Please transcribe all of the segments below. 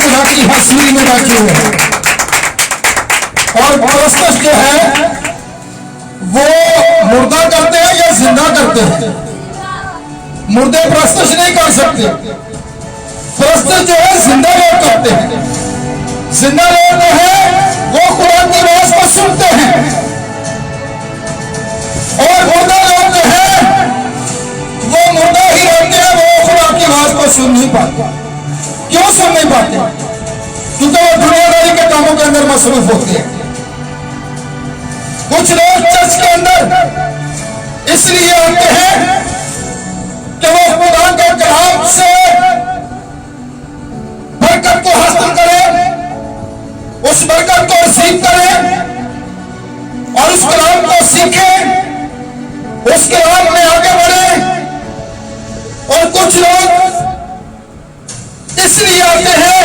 खुदा की हसूरी में बैठे हुए हैं। और परस्तश जो है वो मुर्दा करते हैं या जिंदा करते हैं? मुर्दे परस्तश नहीं कर सकते। परस्तश जो है जिंदा लोग करते हैं। जिंदा लोग जो है वो खुदा की आवाज को सुनते हैं, और मुर्दा लोग जो है वो मुर्दा ही रहते हैं, वो खुदा की आवाज को सुन नहीं पाते। क्यों सुन नहीं पाते? क्योंकि वो दुनियादारी के कामों के अंदर मसरूफ होते हैं। कुछ लोग चर्च के अंदर इसलिए आते हैं कि वो खुदा के कलाम से बरकत को हासिल करें, उस बरकत को रिसीव करें और उस कलाम को सीखें, उस कलाम में आगे बढ़े। और कुछ लोग इसलिए आते हैं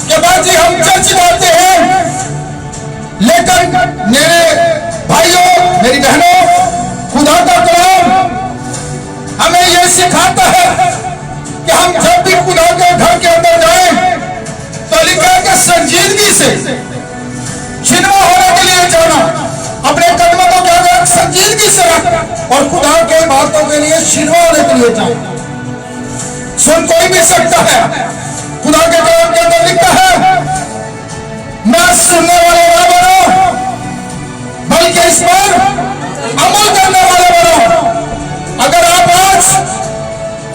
कि बाजी हम चर्च जाते हैं, लेकिन मेरे भाइयों मेरी बहनों, खुदा का कलाम हमें यह सिखाता है कि हम जब भी खुदा के घर के अंदर जाएं तो लिखा है कि संजीदगी से छिनवा होने के लिए जाना, अपने कदमों को क्या करें, संजीदगी से रख, और खुदा के बातों के लिए छिनवा होने के लिए जाना। सुन कोई भी सकता है। खुदा के कलाम के अंदर लिखता है, मैं सुनने वाले ना बनो बल्कि इस पर अमल करने वाले बनो। अगर आप आज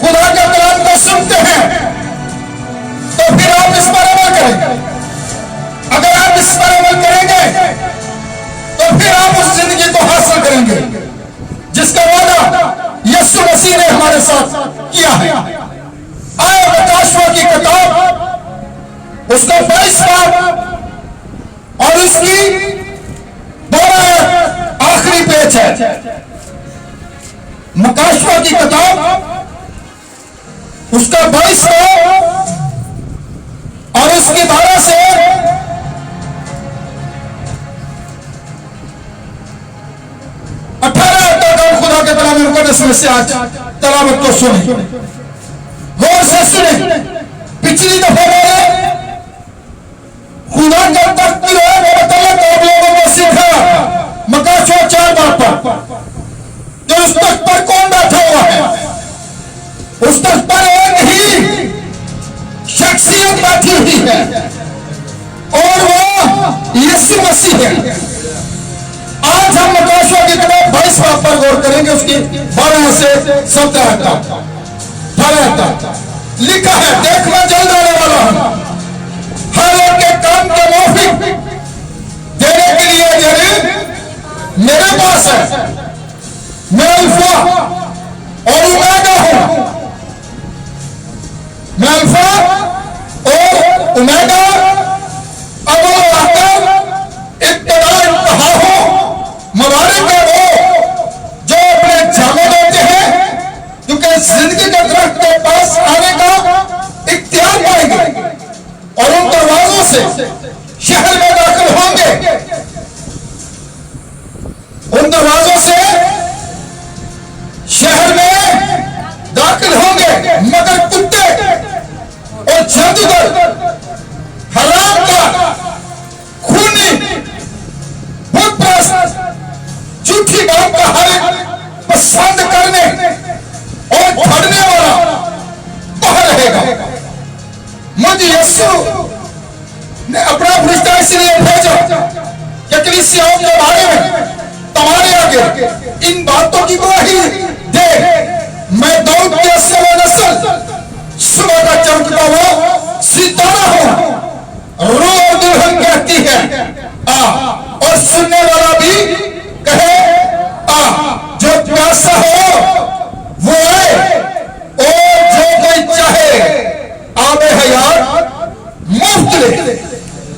खुदा के कलाम को सुनते हैं तो फिर आप इस पर अमल करेंगे। अगर आप इस पर अमल करेंगे तो फिर आप उस जिंदगी को हासिल करेंगे जिसका वादा यीशु मसीह ने हमारे साथ किया है। आए प्रकाशवा की किताब उसका 22 बाब और उसकी 12 आखिरी पेज है। मकाशवा की किताब उसका 22 बाब और उसकी 12 से 18 तक खुदा के कलाम मुकद्दस में से आज तलावत को सुने, गौर से सुने। पिछली दफा मैंने खुदा का तख्त जो है वो बताया तो आप लोगों को सीखा मकाशवा 4 बाब पर, जो उस तख्त पर कौन बैठा हुआ है। उस तख्त पर एक ही शख्सियत बैठी हुई है और वो यीशु मसीह है। आज हम मकाशवा की किताब 22 बाब पर गौर करेंगे, उसकी 12 से 17 तक। 18 तक लिखा है, देख मैं जल्द आने वाला हूं, हर एक के काम के मुआफिक देने के लिए जरूर मेरे पास है। मैं अल्फा और ओमेगा हूं। मैं अल्फा और ओमेगा, अव्वल आखिर, इब्तिदा इंतहा हूं। मुबारक है वो जो अपने जामे देते हैं, क्योंकि जिंदगी के दरख्त के पास आने का इख्तियार पाएंगे और उन दरवाजों से शहर में दाखिल होंगे। उन दरवाजों से शहर में दाखिल होंगे, मगर कुत्ते और जादूगर, हराम का, खूनी, बुतप्रस्त, झूठी बात का हर पसंद करने और पढ़ने वाला बाहर रहेगा। मुझे यीशु ने अपना फरिश्ता इसलिए भेजा कि कलीसियाओं के बारे में तुम्हारे आगे इन बातों की गवाही दे। मैं दाऊद की नस्ल, सुबह का चमकता हुआ सितारा हूं। रूह और दुल्हन कहती है आ, और सुनने वाला भी कहे आ। जो प्यासा हो वो आए, और जो कोई चाहे आबे हयात मुफ्त ले।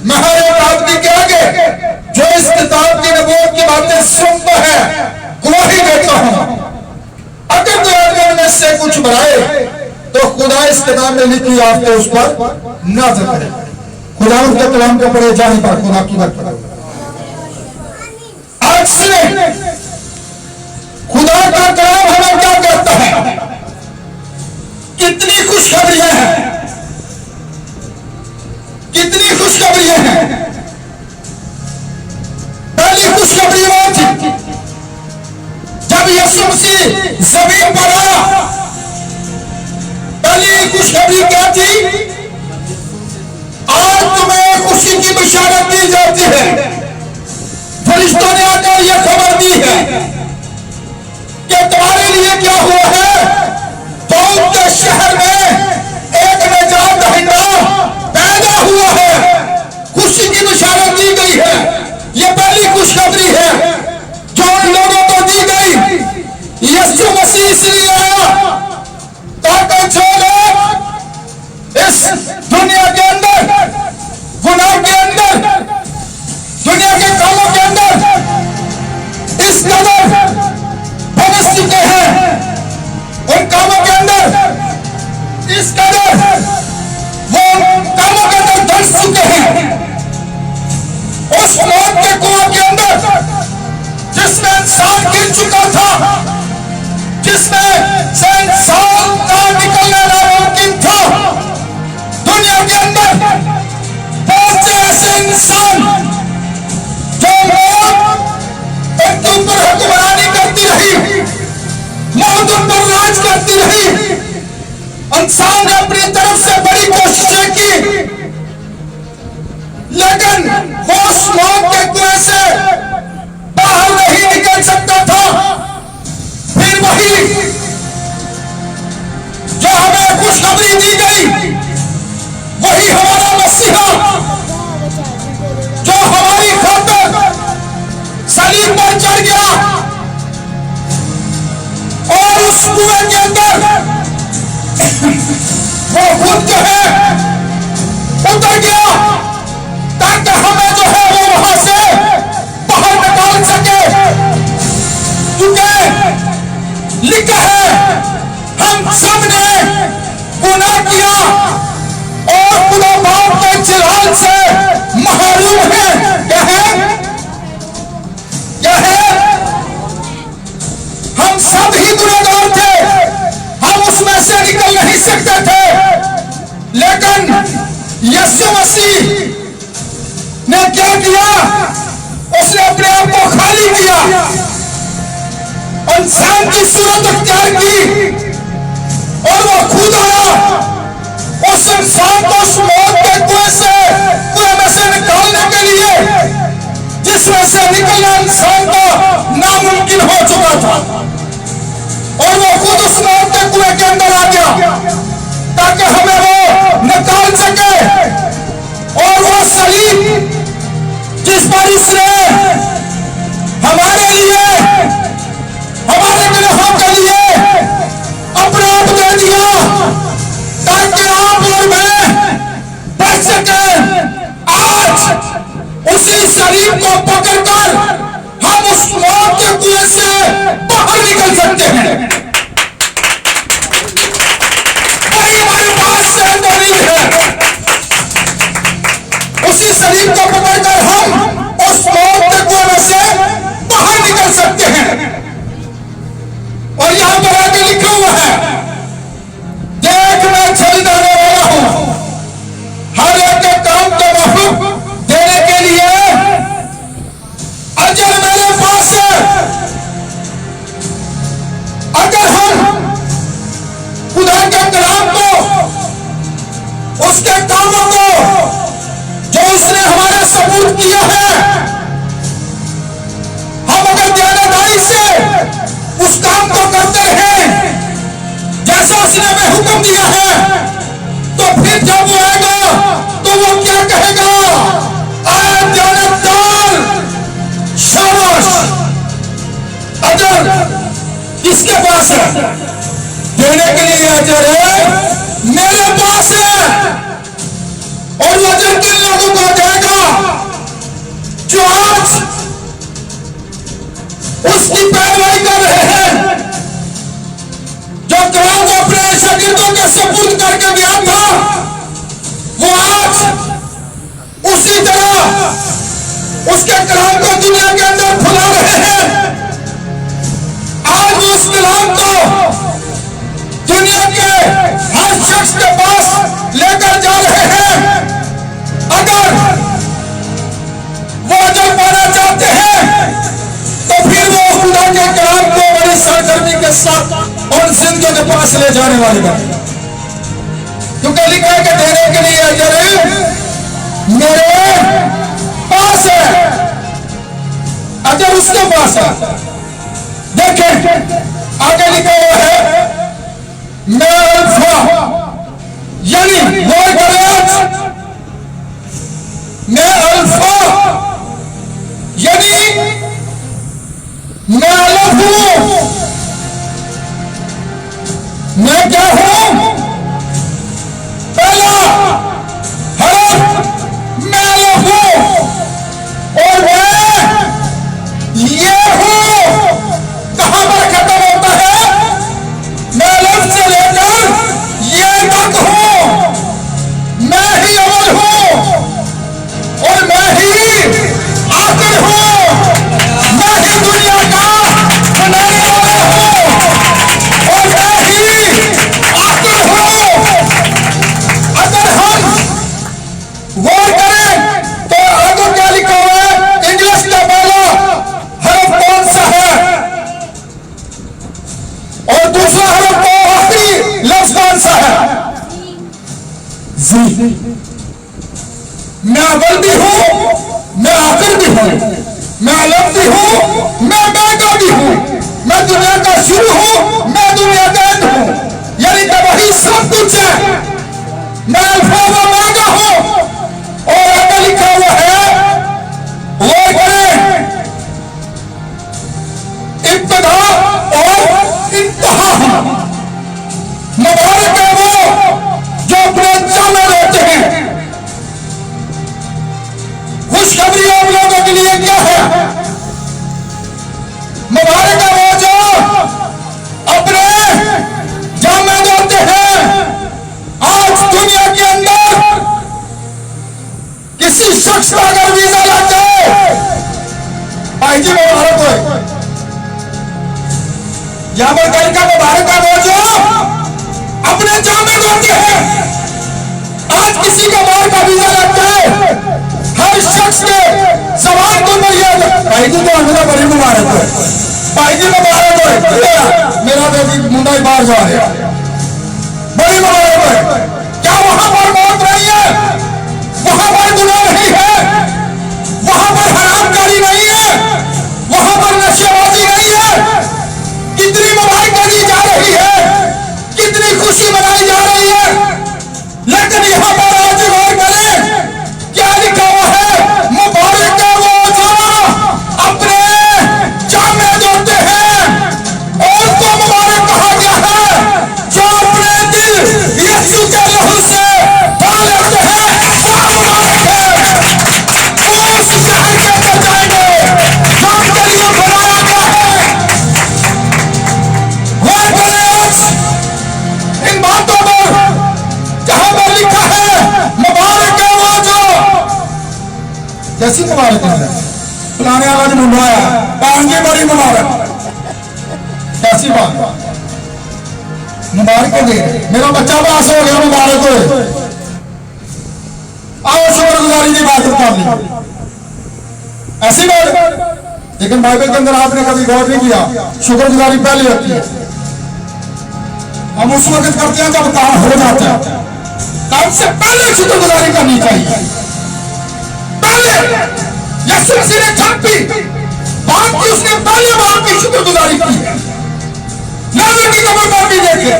मैं हर एक आदमी के आगे जो इस किताब की नबूवत की बातें सुनता है गवाही देता हूं। अगर कोई आदमी उनमें से कुछ बनाए तो खुदा इस किताब में लिखी आपको उस पर नाज़िल करे। खुदा उसके कलाम को पढ़े जाने पर खुदा की बात करो। आज सुने खुदा का कलाम हमें क्या कहता है। कितनी खुशखबरियां हैं खुशखबरी क्या थी? आज तुम्हें खुशी की बशारत दी जाती है। फरिश्तों ने आकर यह खबर दी है कि तुम्हारे लिए क्या हुआ है। दाऊद के शहर में एक नजात दहिंदा पैदा हुआ है। खुशी की बशारत दी गई है। यह पहली खुशखबरी है जो उन लोगों को दी गई। यीशु मसीह इसलिए आया ताकि जो लोग इस दुनिया के अंदर, गुनाह के अंदर, दुनिया के कामों के अंदर इस कदर फंस चुके हैं, उन कामों के अंदर इस कदर वो कामों के अंदर धंस चुके हैं, उस मौत के कुआं के अंदर जिसमें इंसान गिर चुका था, जिसमें से इंसान का निकलना नामुमकिन था। दुनिया के अंदर बहुत से ऐसे इंसान जो मौत उनके ऊपर हुक्मरानी करती रही, मौत उन पर राज करती रही। इंसान ने अपनी तरफ से बड़ी कोशिशें की, लेकिन वो उस मौत के कुएं से बाहर नहीं निकल सकता था। फिर वही जो हमें खुशखबरी दी गई, वही हमारा मसीहा जो हमारी खातिर सलीब पर चढ़ गया और उस कुएं के अंदर वो खुद जो है उतर गया ताकि हमें जो है वो वहां से बाहर निकाल सके। क्योंकि लिखा है हम सब ने गुनाह किया और खुदा बाप के जलाल से महरूम है। क्या है? क्या है? हम सब ही गुनहगार थे, हम उसमें से निकल नहीं सकते थे। लेकिन यीशु मसीह ने क्या किया? उसने अपने आप को खाली किया, इंसान की सूरत अख्तियार की और वो खुद आया उस इंसान को उस मौत के कुएं में से निकालने के लिए, जिसमें से निकलना इंसान का नामुमकिन हो चुका था। और वो खुद उस मौत के कुएं के अंदर आ गया ताकि हमें वो निकाल सके। और वो सलीब जिस पर इसने हमारे लिए, हमारे गुनाहों के लिए अपने आप दे दिया ताकि आप और मैं बच सके। आज उसी सलीब को पकड़कर हम उस मौत के कुएं से बाहर निकल सकते हैं। वही हमारे पास से दलील है। उसी सलीब को पकड़कर हम उस मौत के कुएं में से बाहर निकल सकते हैं। और यहां पर आगे लिखा हुआ है, देख मैं जल्द आने वाला हूं, हर एक के काम को महबूब देने के लिए अजर मेरे पास है। अगर हम खुदा के कलाम को, उसके कामों को जो उसने हमारे सबूत किया है, हम अगर ध्यानदारी से उस काम को करते हैं जैसा उसने हमें हुक्म दिया है, तो फिर जब वो आएगा तो वो क्या कहेगा? आए ध्यानदार, शाबाश। अजर किसके पास है? देने के लिए अजर है मेरे पास है। और वो अजर किन लोगों को देगा? जो आज उसकी पैरवी कर रहे हैं, जो कलाम वो अपने शागिर्दों के सपुर्द करके गया था, वो आज उसी तरह उसके कलाम को दुनिया के अंदर फैला रहे हैं। आज वो उस कलाम को दुनिया के हर शख्स के पास लेकर जा रहे हैं। अगर वो अजर पाना चाहते हैं तो फिर वो खुदा के कलाम को बड़ी सरगर्मी के साथ उन जिंदगियों के पास ले जाने वाले बात। क्योंकि लिखा है कि देने के लिए अजर मेरे पास है, अजर उसके पास है। देखें आगे लिखा हुआ है मैं अल्फा, यानी वो मैं अल्फा यानी मैं अलग हूं। मैं क्या हूं? पहला हरफ मैं अलग हूं और मैं ये हूं। कहां पर खत्म होता है? मैं अलग से लेकर ये तक हूं। मैं ही अव्वल हूं और मैं ही आखिर हूं। मैं ही दुनिया का बनाने वाला हूं और मैं ही आखिर हूं। अगर हम गौर करें तो आगे क्या लिखा हुआ है? इंग्लिश का पहला हरफ कौन सा है और दूसरा हरफ को आखिरी लफ्ज कौन सा है? जी। मैं अव्वल भी हूं, मैं आखिर भी हूं, मैं अलग भी हूं, मैं बैका भी हूं, मैं दुनिया का शुरू हूं, मैं दुनिया का अंत हूं। यानी कि वही सब कुछ है। मैं अल्फा व ओमेगा हूं और आगे लिखा हुआ है वो करें इब्तिदा और इंतहा हूं। मुबारक है वो जो अपने जाने रहते हैं। खुशखबरी आप लोगों के लिए क्या है? मुबारक है वो जो अपने जामे देते हैं। आज दुनिया के अंदर किसी शख्स का अगर वीजा लग जाए, भाई जी मुबारक हो। यहां पर कल का मुबारक है वो जो अपने जामे देते हैं। आज किसी का बाहर का वीजा लग जाए, हर शख्स के सवाल को मर्यादा। भाई जी तो मेरा बड़ी मुबारक हो। भाई जी मुबारक हो। मेरा बेटी मुंडा ही बाहर जा रहा है, बड़ी मुबारक हो। क्या वहां पर मौत नहीं है? वहां पर गुनाह नहीं है? वहां पर हरामकारी नहीं है? वहां पर नशेबाजी नहीं है? कितनी मुबारक दी जा रही है, कितनी खुशी मनाई जा रही है। लेकिन यहां पर आज गौर करें क्या लिखा हुआ है? मुबारक है वो जो अपने जामे देते हैं। और तो मुबारक कहा गया है जो अपने दिल यीशु के लहू से धो लेते हैं। वो मुबारक है। वो उस शहर के अंदर जाएंगे जो उनके लिए बनाया गया है। गौर करें आज इन बातों पर जहां पर लिखा है मुबारक है वो जो। कैसी मुबारक है? फलाने वाला जो मुंडा आया पांच बड़ी मुबारक। कैसी बात? मुबारक दे मेरा बच्चा पास हो गया, मुबारक हो। आओ शुक्रगुजारी की बात कर ली, ऐसी बात। लेकिन बाइबल के अंदर आपने कभी गौर नहीं किया, शुक्रगुजारी पहले होती है। हम उस वक्त करते हैं जब काम हो जाता है। काम से पहले शुक्रगुजारी करनी चाहिए। पहले यीशु मसीह ने छापी बात की, उसने पहले बात की शुक्रगुजारी की है। लाजर की कब्र पर भी देखे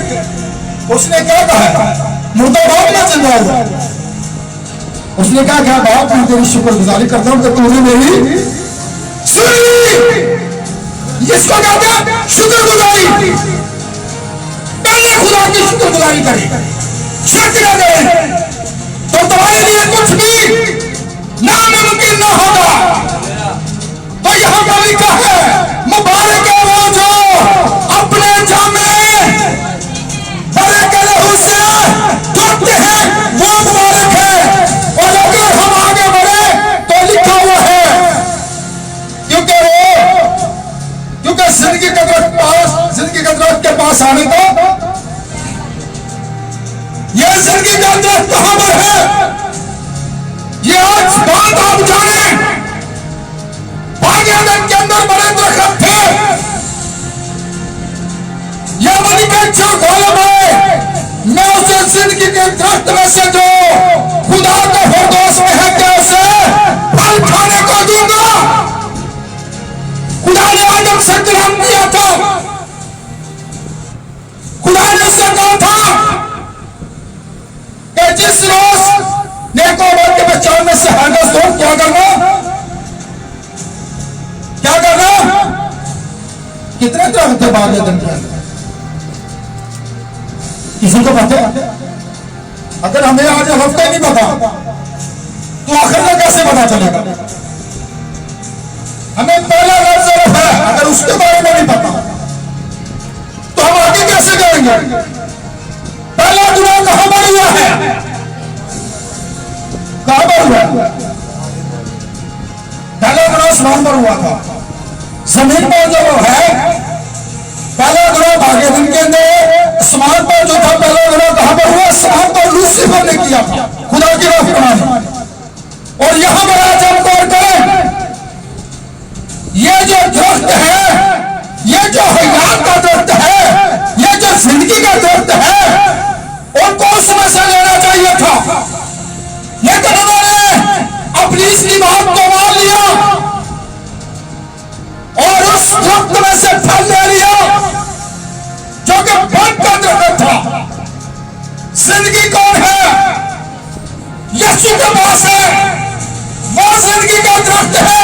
उसने क्या कहा? मुर्दा बाप में जिंदा हुआ। उसने क्या कहा? बाप मैं तेरी शुक्रगुजारी करता हूं कि तूने मेरी सुन ली। इसको कहते हैं शुक्रगुजारी। पहले खुदा की शुक्रगुजारी करें, शक न करें तो तुम्हारे लिए कुछ भी नामुमकिन न होगा। तो यहां पर लिखा है मुबारक है वो जो अपने जामे बड़े के लहू से धोते हैं। वो मुबारक है। और अगर हम आगे बढ़े तो लिखा हुआ है क्योंकि जिंदगी का दरख्त के पास आने को, यह जिंदगी का दरख्त कहां पर है? ये आज बात आप जाने। भाग्यनगर के अंदर बड़े दरख्त थे। यह बनी के चौक वाले भाई, मैं उसे जिंदगी के दरख्त में से जो खुदा का फरदौस में है क्या उसे फल खाने को दूंगा। खुदा ने आदम से कलाम किया था, खुदा ने उससे कहा था कि जिस रोज नेक और के बच्चों में से हर रोज तो क्या करना, क्या करना। कितने दरख्त थे बाग एदन के अंदर, किसी को पता? अगर हमें आज हफ्ता ही नहीं पता तो आखिर में कैसे पता चलेगा? हमें पहला लफ्ज़ है, अगर उसके बारे में नहीं पता तो हम आगे कैसे करेंगे? पहला गुनाह कहां पर हुआ है? कहां पर हुआ? पहला गुनाह आसमान पर हुआ था। जमीन पर जो है पहला गुनाह बाग एदन के अंदर, आसमान पर जो था पहला गुनाह कहां पर हुआ? आसमान पर लूसीफर ने किया था, खुदा की नाफरमानी। और यहां पर आज हम गौर करें, ये जो दरख्त है, ये जो हयात का दरख्त है, ये जो जिंदगी का दरख्त है, उनको उसमें से लेना चाहिए था, लेकिन उन्होंने अपनी इसकी बात को मान लिया और उस दरख्त में से फल ले लिया जो कि बन का दरख्त था। जिंदगी कौन है? यीशु के पास है। वो जिंदगी का दरख्त है,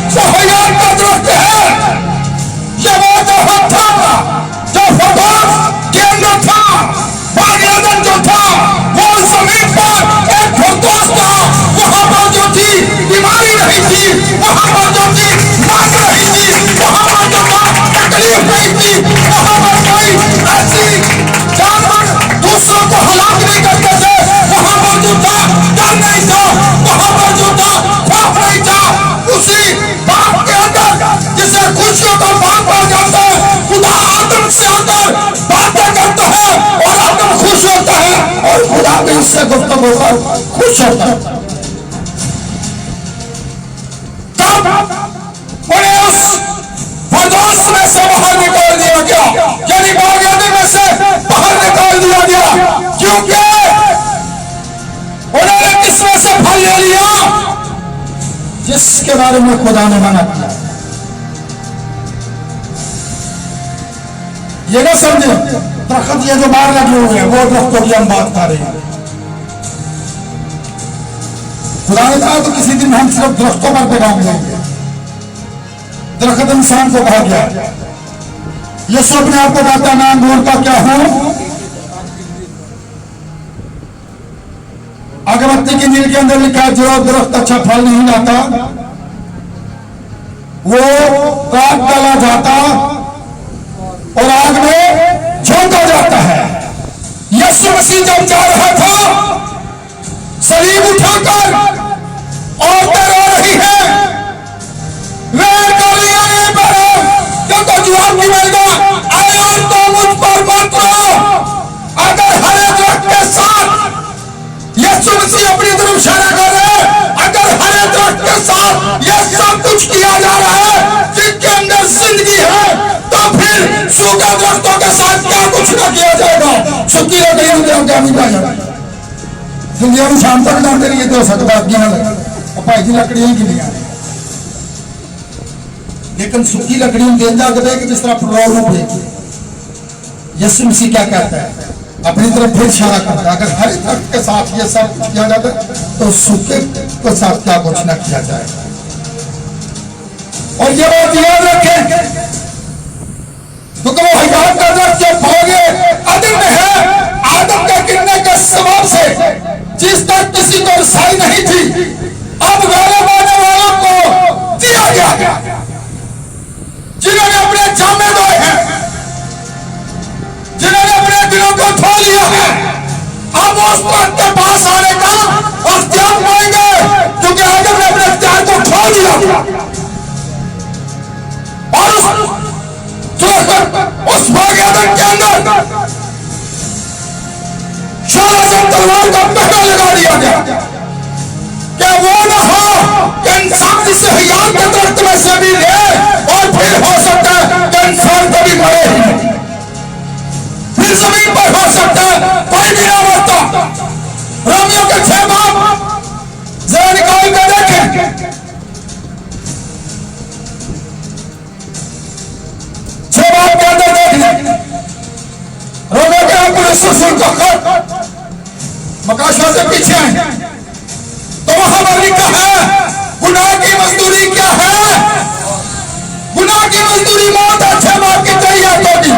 जो हयात का दरख्त है। ये वो दरख्त था जो फरदौस के अंदर था, बाग एदन जो था वो जमीन पर एक फरदौस था। वहां पर जो थी बीमारी नहीं थी, वहां पर जो थी मौत नहीं थी, वहां पर जो था तकलीफ नहीं थी, वहां पर कोई ऐसी जानवर दूसरों को हलाक नहीं करते थे, वहां पर जो था डर नहीं था, वहां पर जो था खौफ नहीं था। उसी बाग के अंदर जिसे खुशियों का बाग कहा जाता है, खुदा आदम से आकर बातें करता है और आदम खुश होता है और खुदा भी उससे गुफ्तगू होकर खुश होता है। उन्हें उस फरदौस में से बाहर निकाल दिया गया, यानी बाग एदन में से बाहर निकाल दिया गया, क्योंकि उन्होंने किसमें से फल ले लिया? जिसके बारे में खुदा ने मना किया। ये ना समझे दरख्त ये जो बाहर लगे हुए हैं वो दरख्तों की हम बात कर रहे हैं। खुदा ने कहा तो किसी दिन हम सिर्फ दरख्तों पर पैगाम देंगे। दरख्त इंसान को कहा गया। यीशु अपने आप को कहता है मैं अंगूर का क्या हूं? अगरबत्ती की नील के अंदर लिखा है जो दरख्त अच्छा फल नहीं लाता वो काट डाला जाता और आग में झोंका जाता है। यीशु मसीह जब जा रहा था सलीब उठाकर औरतें रो रही है, जवाब नहीं मिलेगा, अरे और तो मुझ पर मत रो। अगर हरे दरख्त के साथ यीशु मसीह अपनी तरफ इशारा कर रहे हैं, अगर हरे दरख्त के साथ ये सब कुछ किया जा रहा है जिसके अंदर जिंदगी है, तो फिर सूखे दरख्तों के साथ क्या कुछ न किया जाएगा? सूखी लकड़ियों क्या नहीं पाया दुनिया में शाम तक लाते रहिए तो सकता भाई जी लकड़ियां की नहीं, लेकिन सूखी लकड़ी में देन जाकर कि जिस तरह पेट्रोल में फेंक। यीशु मसीह क्या कहता है? अपनी तरफ फिर इशारा करता है, अगर हरे दरख्त के साथ ये सब किया जाता है तो सूखे के साथ क्या कुछ न किया जाएगा। और ये बात याद रखें क्योंकि वो हयात का दरख्त जो भोगे आदम में है, आदम के गिरने के सबब से जिस तक किसी को रसाई नहीं थी, अब गैर आने वालों को दिया गया। जिन्होंने अपने जामे धोए हैं, जिन्होंने अपने दिलों को धो लिया है, अब उस दरख्त के पास आने का अख्तियार पाएंगे क्योंकि आदम ने अपने अख्तियार को खो दिया। और उस बाग एदन के अंदर शाह तलवार का पहरा लगा दिया गया कि वो न हो कि इंसान जिसे हयात के दरख्त में से भी ले और फिर हो सकता है कि इंसान कभी मरे ही नहीं, फिर जमीन पर हो सकता है कोई भी ना प्रकाशवा से पीछे आए तो वहां पर लिखा है गुनाह की मजदूरी क्या है? गुनाह की मजदूरी मौत, अच्छे मौत की तैयार होगी।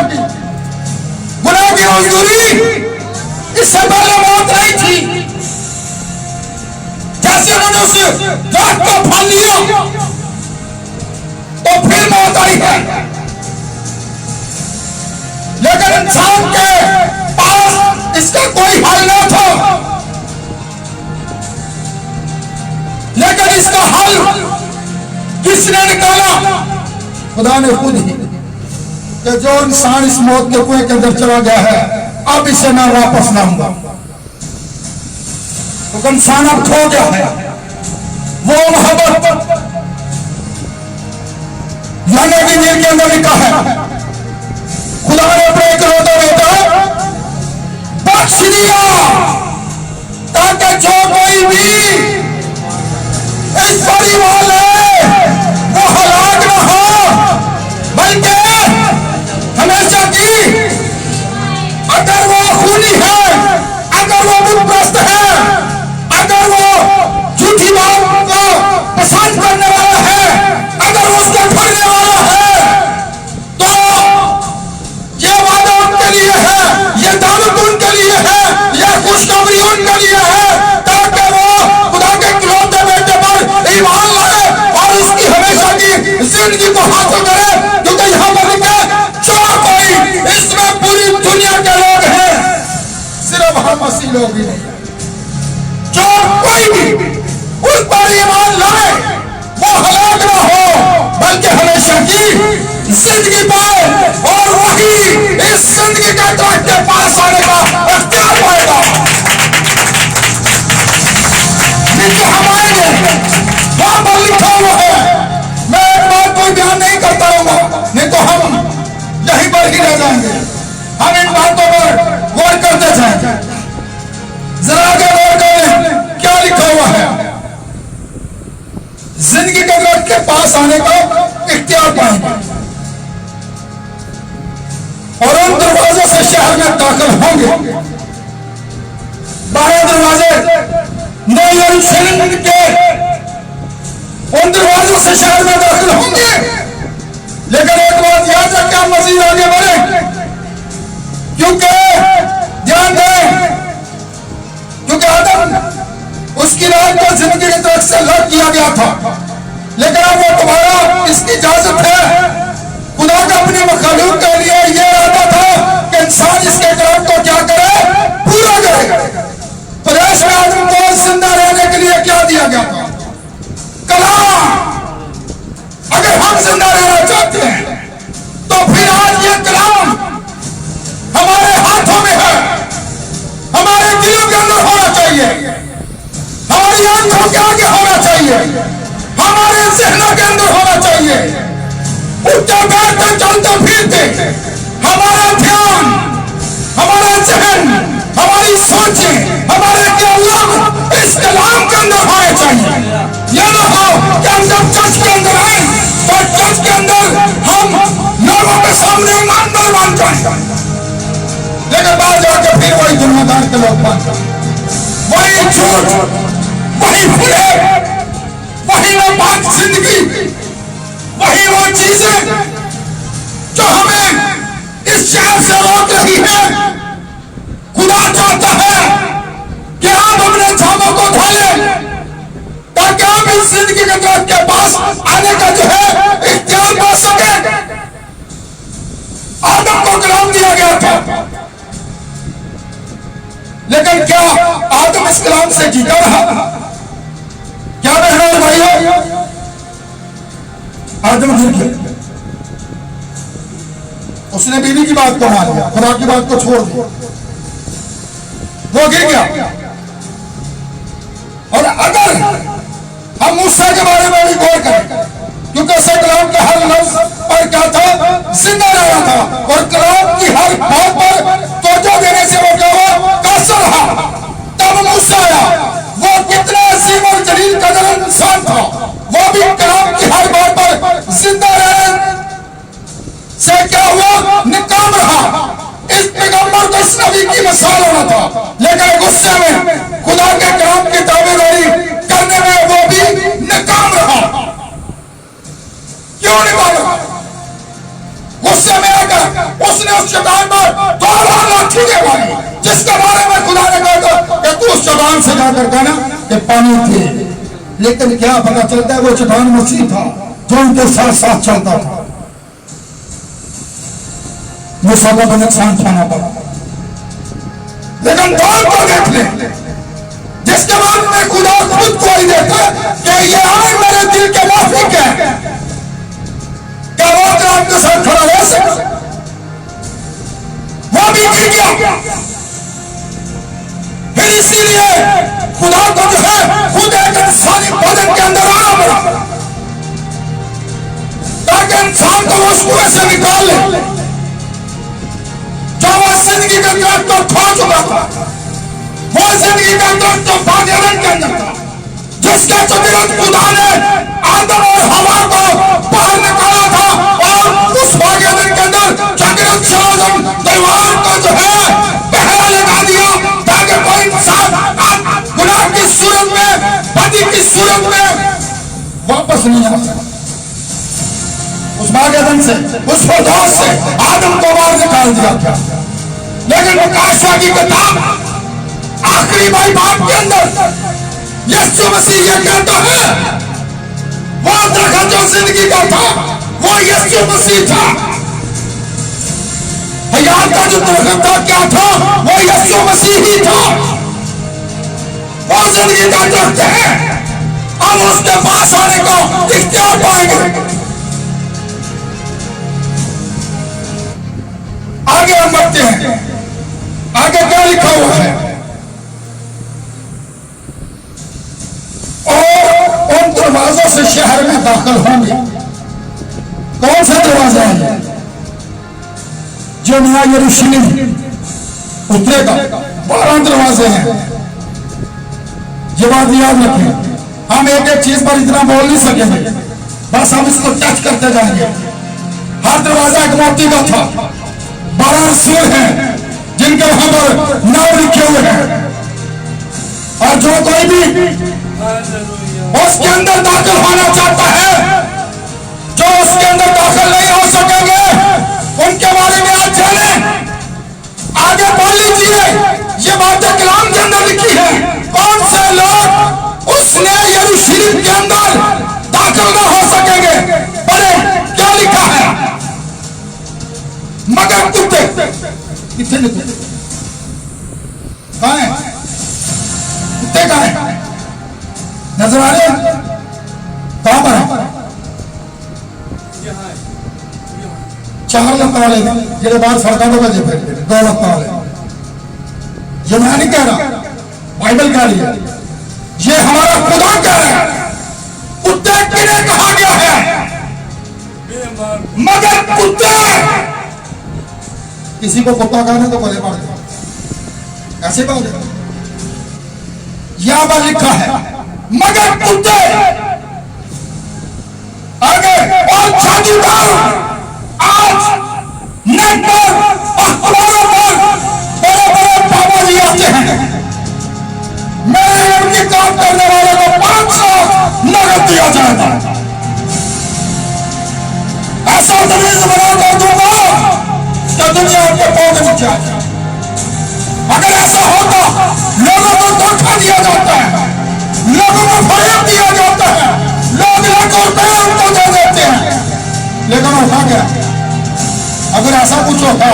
गुनाह की मजदूरी इससे पहले मौत नहीं थी। जैसे उन्होंने उस दरख्त को फल लिया तो फिर मौत आई है। लेकिन इंसान के पास इसका कोई हल न था, लेकिन इसका हल किसने निकाला? खुदा ने खुद ही, कि जो इंसान इस मौत के कुएं के अंदर चला गया है अब इसे ना वापस ना होगा। तो इंसान अब खो गया है वो मोहब्बत। यूहन्ना की इंजील के अंदर लिखा है खुदा ने अपने इकलौते बेटा बख्श दिया ताकि जो कोई भी इस परिवार वो हलाक न हो, बल्कि हमेशा की, अगर वो खूनी है, अगर वो बुतप्रस्त है, अगर वो झूठी बात को पसंद करने वाला है, अगर वो उसको पढ़ने वाला है, तो ये वादा उनके लिए है, ये दावत उनके लिए है, ये खुशखबरी उनके लिए है, ताकि वो खुदा के इकलौते बेटे पर ईमान लाए और उसकी हमेशा की जिंदगी को हासिल करे। क्योंकि यहाँ पर लिखा जो कोई, इसमें पूरी दुनिया के लोग हैं, सिर्फ हम मसीह लोग ही नहीं। जो कोई भी उस पर ईमान लाए वो हलाक ना हो, बल्कि हमेशा की जिंदगी पाए और वही इस जिंदगी के दरख्त के पास आने का अख्तियार पाएगा। नीचे हम आएंगे, वहां पर लिखा हुआ है। मैं एक बात कोई बयान नहीं करता रहूंगा, नहीं तो हम यहीं पर ही रह जाएंगे। हम इन बातों पर गौर करते जाएंगे। जरा आगे गौर करें क्या लिखा हुआ है। जिंदगी के दरख्त के पास आने का इख्तियार पाएंगे और उन दरवाजों से शहर में दाखिल होंगे। 12 दरवाजे नए यरूशलेम के उन दरवाजों से शहर में दाखिल होंगे। लेकिन एक बात याद रखें, हम मजीद आगे बढ़े, क्योंकि ध्यान दें, क्योंकि आदम उसकी रात को जिंदगी की तरफ से अलग किया गया था, लेकिन अब वो तुम्हारा इसकी इजाजत है। खुदा का अपनी मखलूक के लिए ये इरादा था कि इंसान इसके कलाम को क्या करे, पूरा करे। प्रदेश में आदम को जिंदा रहने के लिए क्या दिया गया था? कलाम। अगर हम जिंदा रहना चाहते हैं तो फिर आज ये कलाम हमारे हाथों में है, हमारे दिलों के अंदर होना चाहिए, हमारी आंखों के आगे होना चाहिए, हमारे जहनों के अंदर होना चाहिए। उठते बैठते चलते फिरते हमारा ध्यान, हमारा जहन, हमारी सोचें, हमारे ख्याल इस कलाम के अंदर होने चाहिए। यह ना हो कि हम जब चर्च के अंदर आए तो चर्च के अंदर हम लोगों के सामने ईमानदार बन जाए, लेकिन बाहर जाके फिर वही दुनियादार के लोग बन जाए, वही झूठ, वही फुले, वही नापाक जिंदगी, वही वो चीजें जो हमें इस शहर से रोक रही है। खुदा चाहता है कि आप अपने छापों को उठा लें ताकि आप इस जिंदगी के दरख्त के पास आने का जो है इख्तियार पा सके। आदम को कलाम दिया गया था, लेकिन क्या आदम इस कलाम से जीता रहा? क्या बहनों और भाइयों, आदम गिर गया, उसने बीवी की बात को मान लिया, खुदा की बात को छोड़ दिया, वो गिर गया। और अगर हम मूसा के बारे में भी गौर करें, क्योंकि उससे कलाम के हर लफ्ज पर क्या था, जिंदा रहना था, और कलाम की हर बात पर तवज्जो देने से वो क्या हुआ, कासर रहा। तब मूसा आया, वो कितना अजीम और जलील कदर इंसान था, वो भी कलाम की हर बात पर जिंदा रहने से क्या हुआ, निकाम रहा। इस पैगंबर को इस नबी की मिसाल होना था, लेकिन गुस्से में उस शैतान पर 2 बार लाठी के मारी, जिसके बारे में खुदा ने कहा कि तू उस चट्टान से जाकर कहना कि पानी थे। लेकिन क्या पता चलता है वो चट्टान मसीह था जो उनके साथ साथ चलता था। मूसा को नुकसान उठाना पड़ा, लेकिन दौड़ को देख ले, जिसके बाद में खुदा खुद को ही देता कि ये आग मेरे दिल के माफिक है, क्या वो अगर आपके साथ खड़ा रह सकता? वो भी गिर गया। फिर इसीलिए खुदा को जो है खुद एक इंसानी बदन के अंदर आना पड़ा, ताकि इंसान को उस कुएं से निकाल ले जो वो जिंदगी का दर्द को खा चुका था, वो जिंदगी का दर्द जो पागलन के अंदर था, जिसके चुतिरत खुदा ने आदम और हवा को बाहर निकाला था और उस पागलन के अंदर चकिरत शाहजम तलवार को जो है पहरा लगा दिया, ताकि कोई इंसान गुनाह की सूरत में, पति की सूरत में वापस नहीं आ सकता। उस पागलन से, उस फरदौस से आदम को बाहर निकाल दिया था। लेकिन प्रकाशवा की किताब आखिरी बाब के अंदर यीशु मसीह ये कहता है, वो दरख्त जो जिंदगी का था वो यीशु मसीह था। हयात का जो दरख्त था क्या था? वो यीशु मसीह ही था। वो जिंदगी का दरख्त है। अब उसके पास आने को इख्तियार पाएंगे। आगे हम बढ़ते हैं। आगे क्या लिखा हुआ है? और उन दरवाजों से शहर में दाखिल होंगे। कौन सा दरवाजा है? जो नया यरूशलेम उतरेगा। 12 दरवाजे हैं। ये बात याद रखें। हम एक एक चीज पर इतना बोल नहीं सकेंगे, बस हम इसको टच करते जाएंगे। हर दरवाजा एक मोती का था। 12 रसूल हैं जिनके वहां पर नाम लिखे हुए हैं, और जो कोई भी उसके अंदर दाखिल होना चाहता है, जो उसके अंदर दाखिल नहीं हो सकेंगे, उनके बारे में आज जाने। आगे पढ़ लीजिए, ये बातें कलाम के अंदर लिखी है। कौन से लोग उसने यरूशलेम के अंदर दाखिल न हो सकेंगे? पढ़े क्या लिखा है? मगर कुत्ते कितने कुत्ते कहाँ हैं? कुत्ते कहाँ हैं? नजर आ रहे हैं? कहाँ पर है? 4 लत्ता वाले जेडे बाहर सड़कों पर बजे फिर 2 लत्ता वाले। ये मैं नहीं कह रहा, बाइबल कह रही है, ये हमारा खुदा कह रहा है। कुत्ते किन्हें कहा गया है? मगर कुत्ते। किसी को कुत्ता कहने तो बोले पड़ गया, ऐसे बात है। यहां पर लिखा है मगर कुत्ते। आगे और जादूगर आज नेट पर अखबारों पर बड़े बड़े पाबंदी आते हैं। मेरे उनकी काम करने वाले को 500 नगद दिया जाएगा। ऐसा तमीज बना कर दूंगा तो दुनिया के पौधे नीचे आ जाए। अगर ऐसा होता, लोगों को धोखा दिया जाता है, लोगों को फरेब दिया जाता है, लोग लाखों रुपए उनको दे देते हैं, लेकिन होता क्या? अगर ऐसा कुछ होता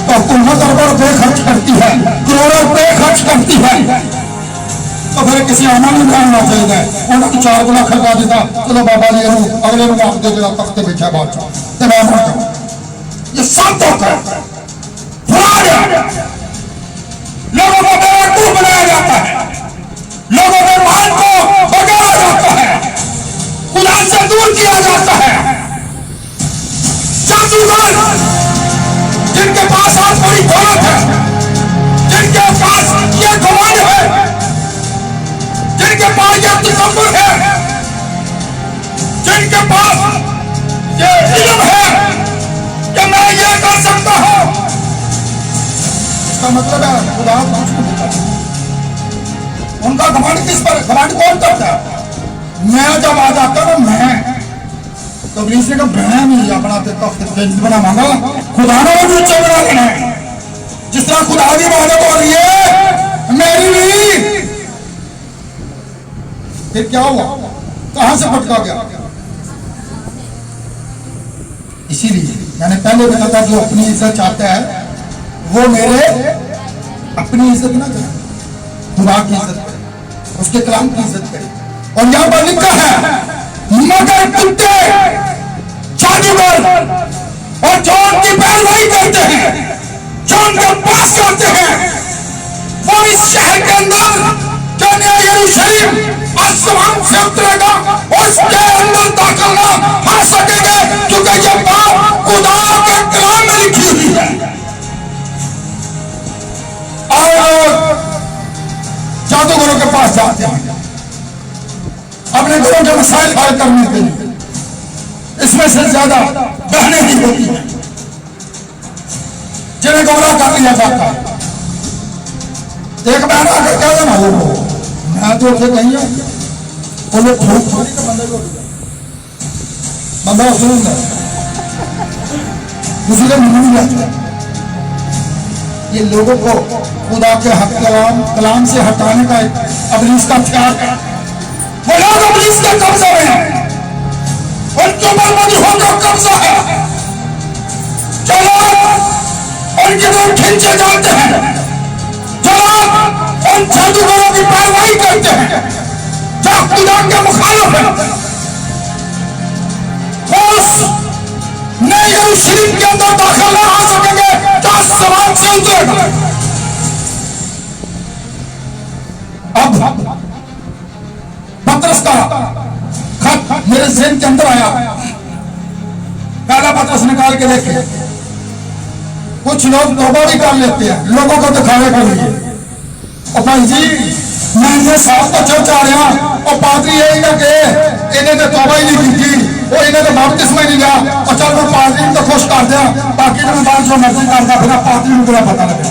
तो हुकूमत अरबों रुपए खर्च करती है, करोड़ों रुपए खर्च करती है, तो फिर किसी आना नहीं जानना चाहिए। उन्होंने 4 गुना खर्चा देता, चलो बाबा जी अगले में आप दे देगा, तख्ते बैठा बादशाह। ये सब धोखा है, फ्रॉड है। लोगों को बेवकूफ बनाया जाता है, लोगों के मान को बगाड़ा जाता है, खुदा से दूर किया जाता है। जादूगर जिनके पास आज बड़ी दौलत है, जिनके पास ये घमंड है, जिनके पास ये तकब्बुर है, जिनके पास ये इल्म है कि मैं ये कर सकता हूं, इसका मतलब है खुदा कुछ नहीं करता। उनका घमंड किस पर? घमंड कौन करता है? मैं जब आ जाता हूं, मैं तो इबलीस ने कहा मैं नहीं अपना तख्त बना मांगा, खुदा ने वो ऊंचा बना लेना है। जिस तरह खुदा की इबादत हो रही है मेरी नहीं। फिर क्या हुआ, कहां से भटका गया? इसीलिए मैंने पहले बताया था, जो अपनी इज्जत चाहता है वो मेरे अपनी इज्जत ना करे, खुदा की इज्जत करे, उसके कलाम की इज्जत करे। और यहां पर लिखा है मगर कुत्ते, जादूगर और जो उनकी पैरवी करते हैं, जो उनके पास जाते हैं, वो इस शहर के अंदर जो नया यरूशलेम आसमान से उतरेगा उसके अंदर दाखिल ना हो सकेंगे, क्योंकि ये बात खुदा के कलाम में लिखी हुई है। और जादूगरों के पास जाते हैं अपने घरों के मसाइल हल करने के लिए, इसमें से ज्यादा बहनें ही होती हैं जिन्हें गुमराह कर दिया जाता है। एक बहन आकर क्या देना वो मैं तो उसे कहीं बोले भूख थोड़ी का बंदा सुनूंगा किसी का नहीं जाता। ये लोगों को खुदा के हक कलाम से हटाने का इब्लीस का हथियार है। वो लोग इब्लीस के कब्जे में हैं, उनके ऊपर मजहूर का कब्जा है। जो लोग उनके दूर खींचे जाते हैं, जो लोग उन जादूगरों की पैरवी करते हैं जो खुदा के मुखालिफ हैं, उस नए यरूशलेम के अंदर दाखिल ना हो सकेंगे जो आसमान से उतरेगा। अब पतरस का खत मेरे ज़हन के अंदर आया। पहला पतरस निकाल के देखे, कुछ लोग तौबा भी कर लेते हैं लोगों को दिखाने के लिए। और भाई जी मैं इन्हें साफ तो चर्च आ रहा और पादरी यही ना कि इन्हें तो तौबा ही नहीं की थी, वो इन्हें तो बपतिस्मा ही नहीं लिया और चल मैं पादरी को खुश कर दिया, बाकी तो मैं जो मर्जी करता फिर पादरी को बुरा पता लगे।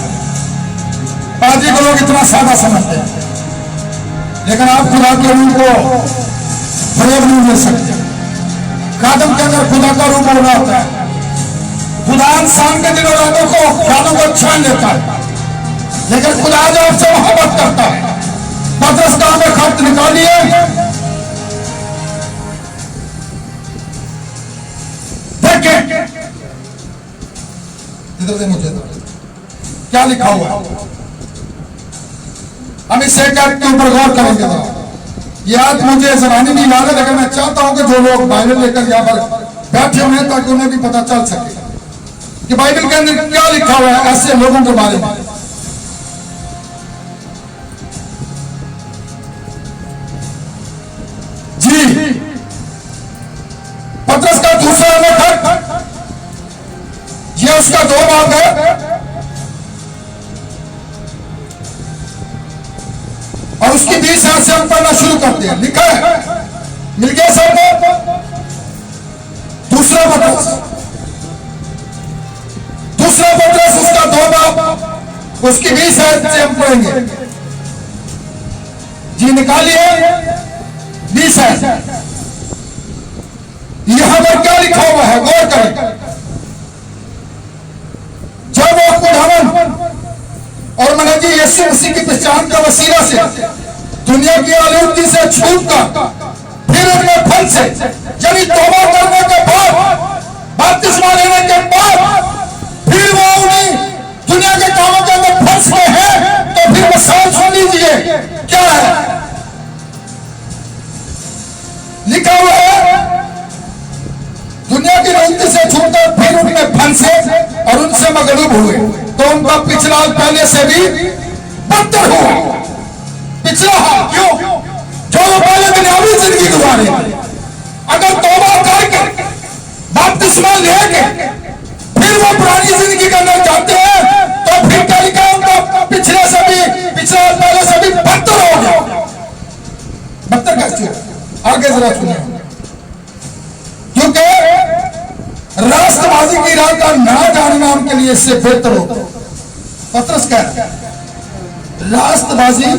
पादरी को लोग इतना सादा समझते हैं, लेकिन आप खुदा के रूप को फरेब नहीं ले सकते। खादम के अंदर खुदा का रूप हो रहा होता है। खुदा इंसान के दिलों रातों को ख्यालों को छान लेता है, लेकिन खुदा जो आपसे मोहब्बत करता है। पतरस का हमें खत निकालिए, देखें इधर से मुझे क्या लिखा हुआ है। हम इस एक के ऊपर गौर करेंगे। याद मुझे जबानी नहीं याद है, लेकिन मैं चाहता हूं कि जो लोग बाइबल लेकर यहाँ पर बैठे हुए हैं ताकि उन्हें भी पता चल सके कि बाइबल के अंदर क्या लिखा हुआ है ऐसे लोगों के बारे में। जी पतरस का दूसरा लेखक, ये उसका 2 बाब है और उसकी 20 आयत से हम पढ़ना शुरू करते हैं। लिखा है, मिल गया सबको? दूसरा पतरस उसका 2 बाब उसकी 20 आयत से हम पढ़ेंगे। जी निकालिए 20 आयत। यहां पर क्या लिखा हुआ है गौर करें। जब वो खुदावन और मनाजी यीशु मसीह की पहचान का वसीला से दुनिया की आलूदगी से छूटकर फिर अपने फल से यानी तौबा करने के बाद, बपतिस्मा लेने के बाद फिर वो उन्हीं दुनिया के कामों के अंदर फंस गए हैं, तो फिर मिसाल सुन लीजिए क्या है लिखा हुआ है। दुनिया की नीति से छूटकर फिर उनमें फंसे और उनसे मगलूब हुए, तो उनका पिछला हाल पहले से भी बदतर हुआ। पिछला हाल क्यों? जो वो पहले दुनियावी जिंदगी गुजारे, अगर तौबा करके बपतिस्मा लेके फिर वो पुरानी जिंदगी के अंदर जाते हैं, तो फिर क्या लिखा उनका पिछले से भी, पिछला हाल पहले से भी बदतर हो गया। बदतर कैसे? आगे जरा सुनिए। क्योंकि राष्ट्रवादी की राह का ना जानना उनके लिए इससे बेहतर होता। पतरस कह रहा है राष्ट्रवादी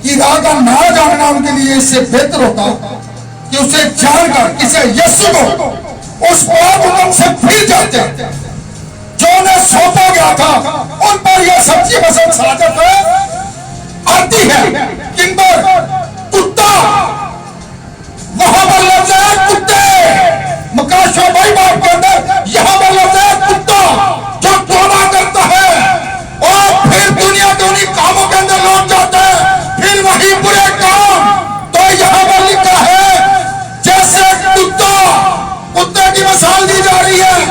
की राह का ना जानना उनके लिए इससे बेहतर होता कि उसे जानकर किसे यीशु को उस पाप हुक्म से फिर जाते जो उन्हें सौंपा गया था उन पर यह सच्ची पसंद सादत आती है। किन पर? कुत्ता। वहां पर लफ्ज है कुत्ते। मकाशो भाई बाप के अंदर यहां पर लफ्ज है कुत्ता जो तौबा करता है और फिर दुनिया के उन्हीं कामों के अंदर लौट जाता है, फिर वही बुरे काम। तो यहां पर लिखा है जैसे कुत्ते की मिसाल दी जा रही है।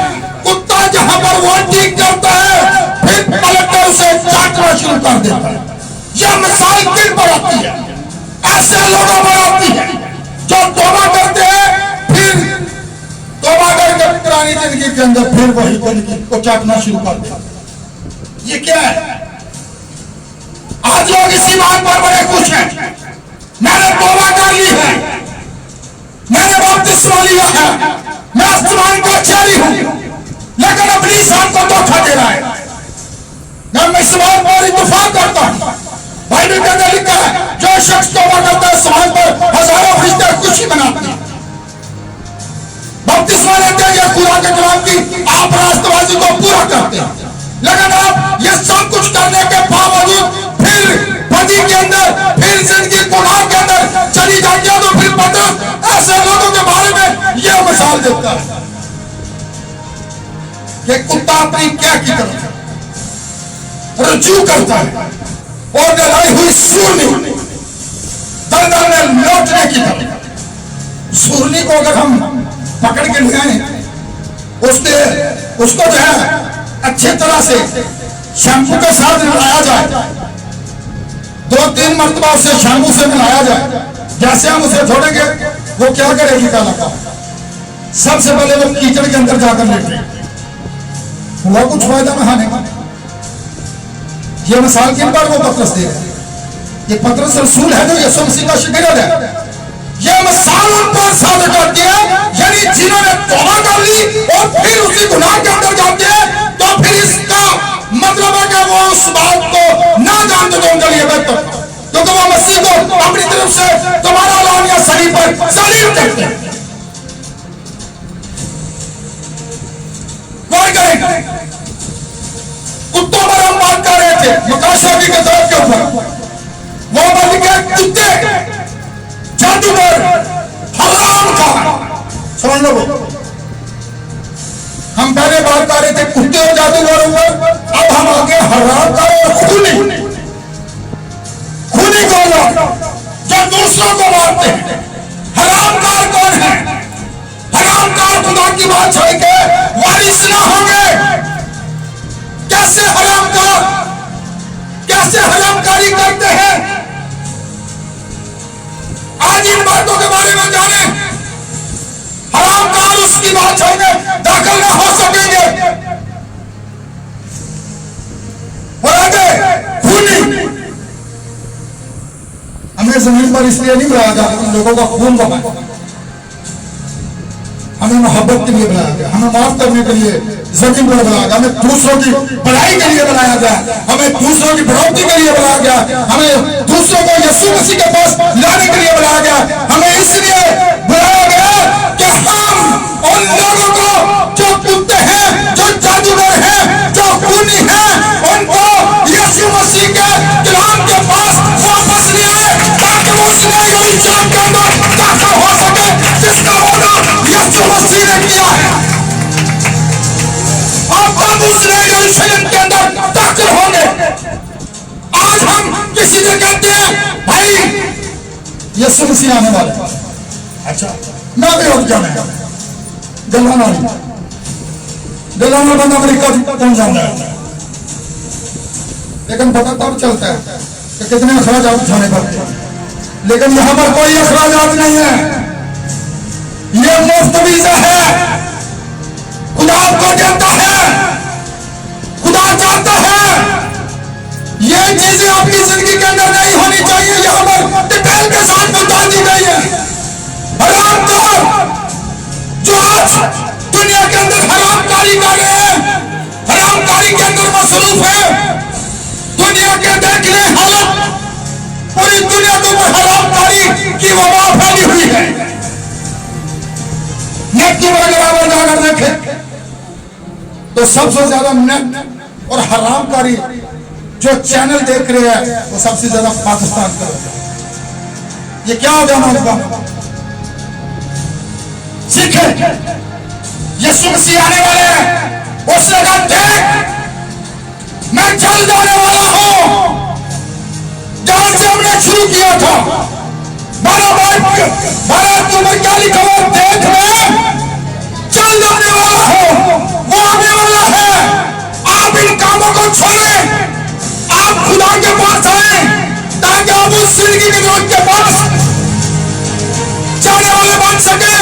कुत्ता जहां पर वॉन्टिंग करता है फिर पलटकर उसे चाटना शुरू कर देता है। यह मिसाल किन पर आती है? ऐसे लोगों पर आती है जो तौबा करते हैं, फिर तौबा करके पुरानी जिंदगी के अंदर फिर वही जिंदगी को चाटना शुरू कर देते। ये क्या है? आज लोग इसी बात पर बड़े खुश हैं, मैंने तौबा कर ली है, मैंने बपतिस्मा लिया है, मैं आसमान का चेहरी हूं, लेकिन अपनी जान को धोखा दे रहा है। मैं इस बात पर इत्तेफाक करता हूं। बाइबल के अंदर लिखा है जो शख्स तौबा करता है समाज पर हजारों फरिश्ते खुशी मनाते हैं। बपतिस्मा लेते हैं, यह खुदा के कलाम की आप रास्तबाजी को पूरा करते हैं, लेकिन आप ये सब कुछ करने के बावजूद फिर बदी के अंदर, फिर जिंदगी गुनाह के अंदर चली जाती है। तो फिर पता ऐसे लोगों के बारे में यह मिसाल देता है कि कुत्ता अपनी क्या की तरफ रुजू करता है और डलाई हुई सूरनी दलदल में लौटने की तरफ। सूरनी को अगर हम पकड़ के ले आए, उसको जो है अच्छी तरह से शैम्पू के साथ मिलाया जाए, 2-3 मरतबा उसे शैम्पू से मिलाया जाए, जैसे हम उसे छोड़ेंगे वो क्या करेगी? काला का सबसे पहले वो कीचड़ के अंदर जाकर लेटे, हुआ कुछ फायदा नहाने का। ये मिसाल किन पर वो पतरस दे रहे? ये पतरस रसूल है जो यीशु मसीह का शागिर्द है। ये मिसाल उन पर साबित करती है, यानी जिन्होंने तौबा कर ली और फिर उसी गुनाह के अंदर जाते हैं, तो फिर इसका मतलब है कि वो उस बात को ना जानते तो उनके लिए बेहतर, क्योंकि वो मसीह को अपनी तरफ से तुम्हारा लान या सलीब पर सलीब करते हैं। कुत्तों पर हम बात कर रहे थे मकाशा की किताब के ऊपर, वो बन के कुत्ते जादूगर हराम का समझ लो। हम पहले बात कर रहे थे कुत्ते और जादूगर ऊपर, अब हम आगे हराम का और खूनी को जो दूसरों को मारते हैं। हरामकार कौन है? हरामकार खुदा की बात छोड़ के वारिस ना होंगे। कैसे हरामकारी करते हैं? आज इन बातों के बारे में जाने। हरामकार उसकी बात छोड़ने दाखिल ना हो सकेंगे। और आगे खूनी, हमें जमीन पर इसलिए नहीं बुलाया जाता उन लोगों का खून बहाए, हमें मोहब्बत के लिए बुलाया गया, हमें माफ करने के लिए जमीन पर बुलाया गया, हमें दूसरों की भलाई के लिए बुलाया गया, हमें दूसरों की बढ़ोतरी के लिए बुलाया गया, हमें दूसरों को यीशु मसीह के पास लाने के लिए बुलाया गया। हमें इसलिए बुलाया गया कि हम उन लोगों को जो कुत्ते हैं, जो जादूगर हैं, जो खूनी हैं, उनको यीशु मसीह के कलाम के पास वापस ले आए, ताकि वो उस नए यरूशलेम के अंदर दाखिल हो सके जिसका वादा यीशु मसीह ने किया है। अब उस नए यरूशलेम के अंदर दाखिल होंगे। आज हम किसी से कहते हैं भाई यीशु मसीह आने वाले, अच्छा मैं भी रुक जाना है, गलाना बंद अमेरिका पहुंच जाना है, लेकिन पता तब चलता है कि कितने अखराजात उठाने पड़ते हैं। लेकिन यहां पर कोई अखराजात नहीं है, ये मुफ्त वीजा है। खुदा आपको देता है, खुदा चाहता है। ये चीजें आपकी जिंदगी के अंदर नहीं होनी चाहिए, यहां पर डिटेल के साथ बता दी गई है। हरामखोर जो आज दुनिया के अंदर हरामकारी कर रहे हैं, हरामकारी के अंदर मसरूफ है, दुनिया के देख ले हालत, पूरी दुनिया के ऊपर हरामकारी की वबा फैली हुई है। यूट्यूब अगर आप जाकर देखें तो सबसे ज्यादा नेट और हरामकारी जो चैनल देख रहे हैं वो सबसे ज्यादा पाकिस्तान का। ये क्या हो गया नौजवान? सीखे यीशु मसीह आने वाले हैं। उसने कहा देख मैं चल जाने वाला हूं जहां से हमने शुरू किया था। 12 अक्टूबर क्या लिखा हुआ? देख मैं चल जाने वाला हूं, वो आने वाला है। आप इन कामों को छोड़ें, आप खुदा के पास आए ताकि आप उस जिंदगी के रोज के पास जाने वाले बन सकें।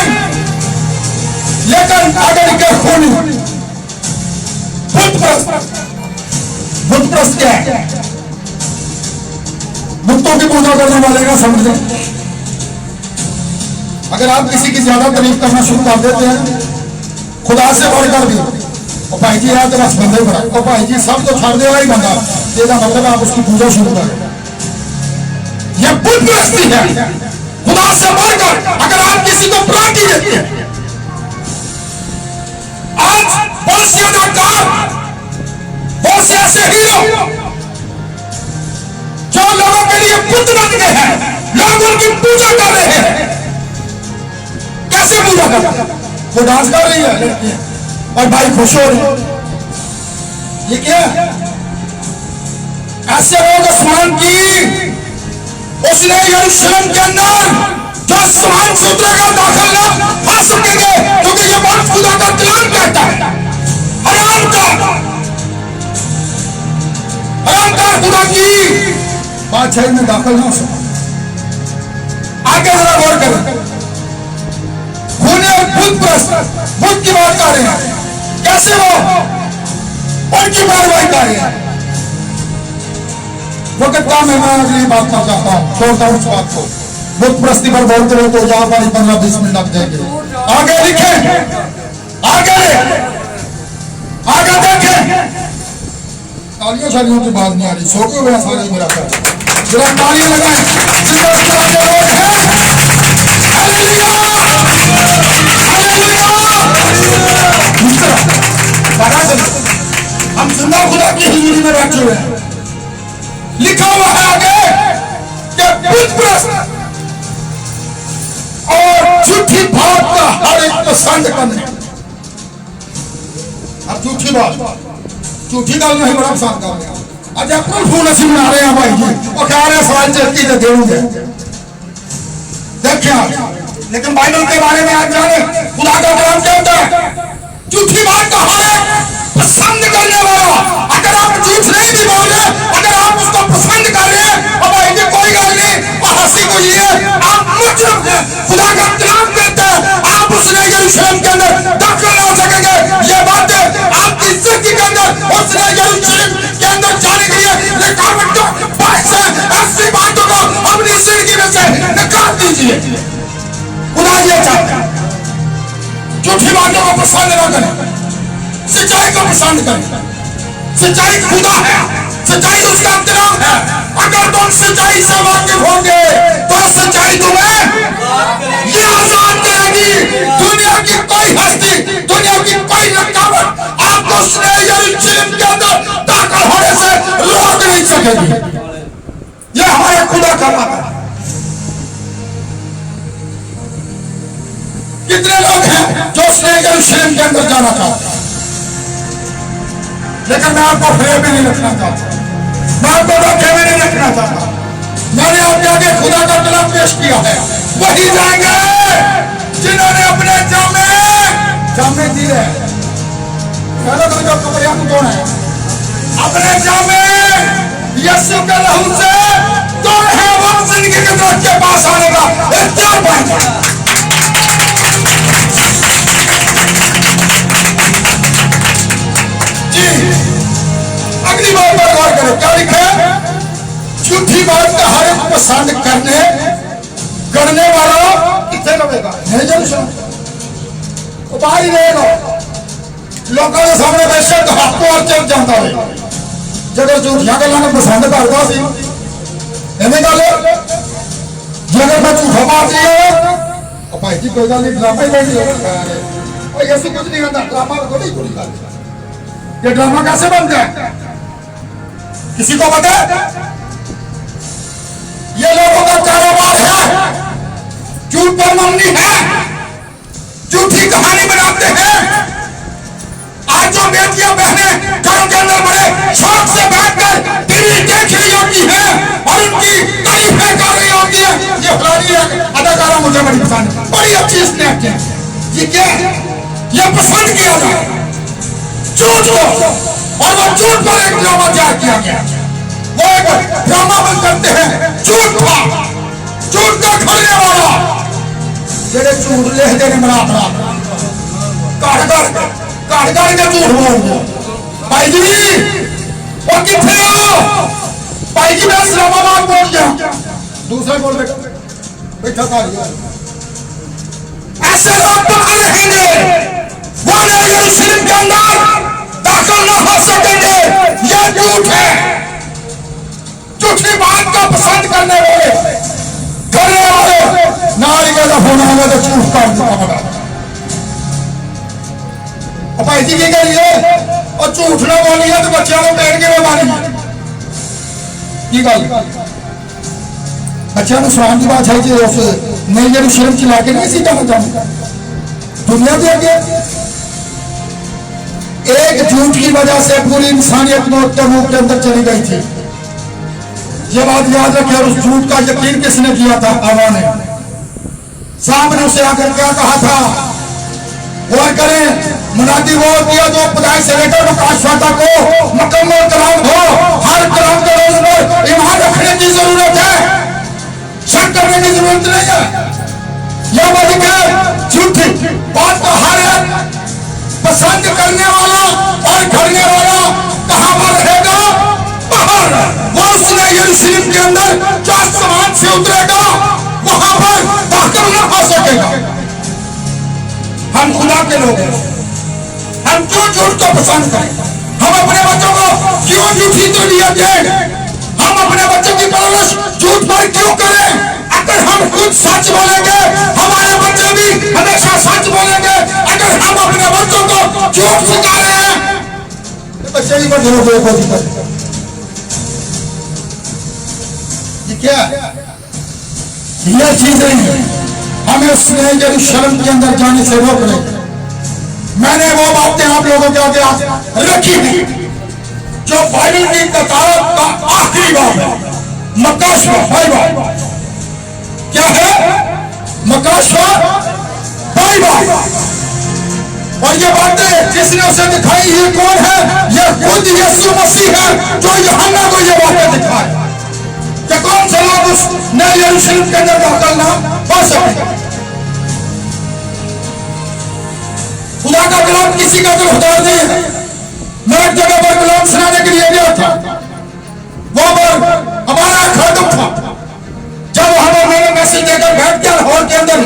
लेकिन अगर के खूनी बुत प्रस्त क्या है? बुतों की पूजा करने वाले का समझ लें। अगर आप किसी की ज्यादा तारीफ करना शुरू कर देते हैं खुदा से बढ़कर भी, और भाई जी यार तो बस बंदे बड़ा, और भाई जी सब तो छाड़ देगा ही बंदा, इसका मतलब आप उसकी पूजा शुरू करें। यह बुत प्रस्ती है खुदा से बढ़कर। अगर आप किसी को प्रार्थी देते हैं, आज बहुत से अदाकार, बहुत से ऐसे हीरो जो लोगों के लिए बुत बन गए हैं, लोग उनकी पूजा कर रहे हैं। कैसे पूजा कर रहे हैं? वो डांस कर रही है लड़कियां और भाई खुश हो रहे हैं। ये क्या है? ऐसे लोग आसमान की उसने यरूशलेम के अंदर जो आसमान से उतरेगा दाखिल ना आ सकेंगे, क्योंकि ये बात खुदा का कलाम कहता है। हराम का खुदा की बादशाही में दाखिल ना हो सके। आगे जरा गौर करें। खूनी और बुत की बात कर रहे हैं, कैसे वो उनकी कार्रवाई कर रहे हैं। वक्त का मैं अगली बात कर चाहता हूं, छोड़ता हूं उस बात को। बुत प्रस्ती पर बोलते रहे तो यहाँ पर 15-20 मिनट लग जाएंगे। आगे लिखें, आगे देखें। तालियों शालियों की बात नहीं आ रही, सो क्यों गया सारे मेरा कर जरा तालियां लगाएं। हम जिंदा खुदा की हुजूरी में बैठे हुए हैं। लिखा हुआ है आगे कि बुत प्रस्त और झूठी बात का हर एक पसंद करने। अब झूठी गल नहीं बड़ा पसंद करने। आज अप्रैल फूल असं मना रहे हैं भाई जी, और कह रहे हैं साल चेती से देंगे। देखिए आप, लेकिन बाइबल के बारे में आज जाने खुदा का कलाम कहता है झूठी बात का हर एक पसंद करने वाला। अगर आप झूठ नहीं भी बोल रहे, अगर आप उसको पसंद कर रहे हैं, और भाई जी कोई गल नहीं, और हंसी को ये आप मुजरम हैं। खुदा का कलाम कहता है आप उसने यरूशलेम के अंदर दाखिल ना हो सकेंगे। ये बातें आपकी जिंदगी के अंदर उसने यरूशलेम के अंदर जाने के लिए रुकावटों ऐसी बातों को अपनी जिंदगी में से निकाल दीजिए। खुदा ये चाहता है झूठी बातों को पसंद ना करें, सच्चाई को पसंद करें। सच्चाई खुदा है, सच्चाई उसका कलाम है। अगर तुम सच्चाई से वाकिफ होंगे तो सच्चाई तुम्हें ये आजाद करेगी। दुनिया की कोई हस्ती, दुनिया की कोई रुकावट आपको उसने यरूशलेम के अंदर दाखिल होने से रोक नहीं सकेगी। ये हमारे खुदा का बात है। कितने लोग हैं जो उसने यरूशलेम के अंदर जाना चाहते हैं, लेकिन मैं आपको फ्रेम में नहीं रखना चाहता, मैं आपको धोखे में नहीं रखना चाहता। मैंने आपके आगे खुदा का कलाम पेश किया है। वही जाएंगे जिन्होंने अपने जामे दिए। कौन है? अपने जामे यीशु के लहू से कौन है वो जिंदगी के दौर के पास आने का इख्तियार पाएंगे। अगली बात पर गौर करें, क्या लिखा है? झूठी बात का हर एक पसंद करने वाला कितने लगेगा? नहीं जरूर बाहर ही रहेगा। लोगों के सामने बैठे तो आपको और चल जाता है। जब झूठिया गल्लां पसंद करता सी एवं गल जे अगर मैं झूठा मार दिया भाई जी कोई गल नहीं ड्रामा ही और यीशु कुछ नहीं करता, ड्रामा को थोड़ी पूरी कर। ये ड्रामा कैसे बनता है, किसी को पता है? ये लोगों का कारोबार है, झूठ पर मम्मी है, झूठी कहानी बनाते हैं। आज जो बेटियां बहनें घरों के अंदर बड़े शौक से बैठकर टीवी देख रही होती है और उनकी तारीफें कर रही होती है, ये फलानी अदाकारा मुझे बड़ी पसंद है, बड़ी अच्छी स्नैप है, ये क्या है? ये पसंद किया जाए झूठ को, और वो झूठ पर एक ड्रामा तैयार किया गया। वो एक ड्रामा बन करते हैं, झूठ था, झूठ का खड़ने वाला, जेड़े झूठ लिखते हैं बना बना काट के झूठ बोल। भाई जी वो कितने हो? भाई जी मैं इस्लामाबाद बोल गया, दूसरा बोल बैठा ऐसे लोग बाहर रहेंगे, वो नए यरूशलेम के अंदर दाखिल न हो सकेंगे। यह झूठ है, झूठी बात को पसंद करने वाले नारी का होना होगा तो झूठ का भाई जी की करिए, और झूठ ना बोलिए तो बच्चों को पेट के मारी की गल। बच्चों को सुनाने की बात है कि उस नई यरूशलेम चला के नहीं सीधा जाना दुनिया के आगे। एक झूठ की वजह से पूरी इंसानियत मौत के मुंह के अंदर चली गई थी। ये बात याद रखें। और उस झूठ का यकीन किसने किया था? हवा ने। सामने उसे आकर क्या कहा था? और करें मुनादी वो किया जो खुदाई से लेकर प्रकाशवाता को मुकम्मल कलाम हो। हर कलाम के रोज पर ईमान रखने की जरूरत है, शक करने की जरूरत नहीं है। यह बात है झूठी बात को हर एक पसंद करने वाला और करने वाला कहां पर रहेगा? बाहर। वो उसने यरूशलेम के अंदर जो आसमान से उतरेगा वहां पर दाखिल न हो सकेगा। हम खुदा के लोग हैं, हम क्यों झूठ को पसंद करें? हम अपने बच्चों को क्यों झूठी तरबियत दें? हम अपने बच्चों की परवरिश झूठ पर क्यों करें? अगर हम खुद सच बोलेंगे हमारे बच्चे भी हमेशा सच बोलेंगे। अगर हम अपने बच्चों को झूठ सिखा रहे हैं तो बच्चे भी बड़े हो। ये क्या यह चीज नहीं है, हमें उसने यरूशलेम के अंदर जाने से रोक रहे। मैंने वो बातें आप लोगों के आगे रखी थी जो बाइबल की किताब का आखिरी बाब है, मकाशवा बाइबल। क्या है? मकाशवा बाइबल। और ये बातें जिसने उसे दिखाई, ये कौन है? ये खुद यीशु मसीह है जो यूहन्ना को ये बातें दिखाए कि कौन से लोग उस नए यरूशलेम के अंदर दाखिल ना हो सके। खुदा का कलाम किसी का तो खुदा नहीं है। मैं एक जगह पर कलाम सुनाने के लिए गया था, वो पर हमारा खादम था। जब हम मैंने मैसेज देकर बैठ गया हॉल के अंदर,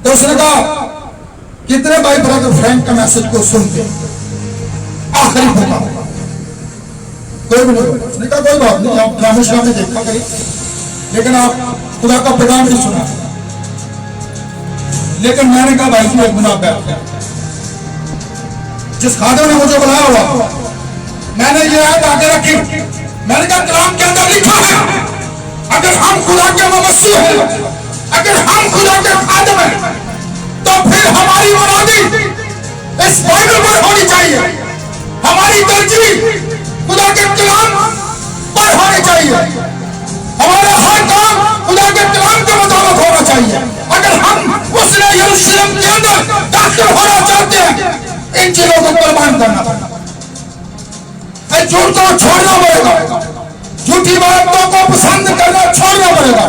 तो उसने कहा कितने भाई ब्रदर फ्रैंक का मैसेज को सुनते आखिरी होगा? कोई भी नहीं। उसने कहा कोई बात नहीं, आप ड्रामे श्रामे देखा करिए, लेकिन आप खुदा का पैगाम नहीं सुना। लेकिन मैंने कहा भाई जी एक मुनाफा, जिस खादम ने मुझे बुलाया हुआ, मैंने ये ऐड आगे रखी। मैंने कहा कलाम के अंदर लिखा है अगर हम खुदा के मसीह हैं, अगर हम खुदा के खादम हैं, तो फिर हमारी मुरादी इस बाइबल पर होनी चाहिए। हमारी तरजीह खुदा के कलाम पर होनी चाहिए। हमारा हर काम खुदा के कलाम के मुताबिक होना चाहिए। अगर हम उस नए यरूशलेम के अंदर दाखिल होना चाहते हैं, इन चीजों को कुर्बान करना पड़ेगा। झूठ को छोड़ना पड़ेगा, झूठी बातों को पसंद करना छोड़ना पड़ेगा।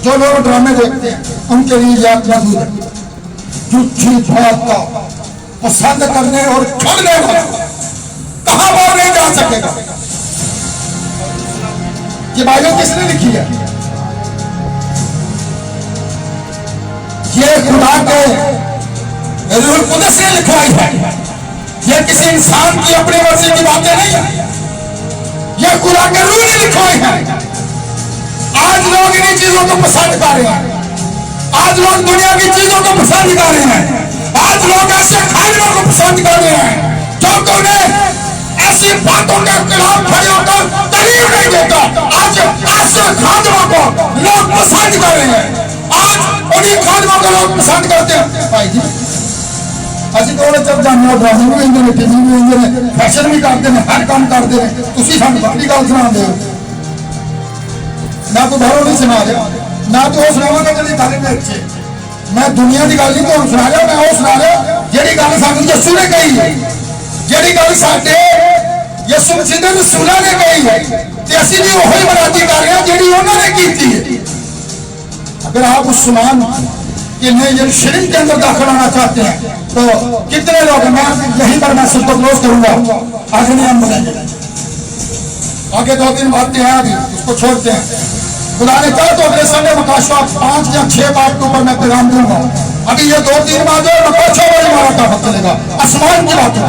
जो लोग ड्रामे देखते हैं उनके लिए याद मौजूद है, झूठी बात का पसंद करने और छोड़ने वाला कहां पर नहीं जा सकेगा। ये बाइबल किसने लिखी है? ये खुदा के रूह कुदस ने लिखवाई है। ये किसी इंसान की अपनी मर्जी की बातें नहीं है, ये खुदा के रूह ने लिखवाई है। आज लोग इन्हीं चीजों को पसंद कर रहे हैं, आज लोग दुनिया की चीजों को पसंद कर रहे हैं। आज लोग ऐसे खालियों को पसंद कर रहे हैं जो उन्हें ऐसी बातों के खिलाफ खड़े होकर दलील नहीं देता। आज ऐसे खादिमों को लोग पसंद कर रहे हैं, आज उन्हीं खादिमों को लोग पसंद करते हैं। भाई जी ਅਸੀਂ तो जब जाने ड्रामे भी आते हैं, टीवी भी आते हैं, फैशन भी करते हैं, हर काम करते हैं, तुसी सानू बड़ी गल सुनाते हो। मैं तो बाहरों नहीं सुना रहा, मैं तो वो सुनावांगा जिहड़ी गल मेरे च, मैं दुनिया की गल नहीं तुहानू सुना रहा, मैं वो सुना रहा जिहड़ी गल सानू यीशु ने कही है, जिहड़ी गल साडे यीशु मसीह दे रसूलां ने कही है, ते असीं भी ओही बराती कर रहे हैं जिहड़ी उन्होंने कीती है। अगर आप उस समान कि मैं यरूशलेम के अंदर दाखिल होना चाहते हैं तो कितने लोग, मैं यहीं पर मैं सबको क्लोज करूंगा, आगे नहीं हम बोलेंगे, आगे 2-3 बातें हैं अभी उसको छोड़ते हैं। खुदा ने कहा तो अगले संडे मकाशवा 5 या 6 बात के ऊपर मैं पैगाम दूंगा। अभी ये 2-3 बातें मकाशवा वाली हमारा टॉपिक चलेगा, आसमान की बातें,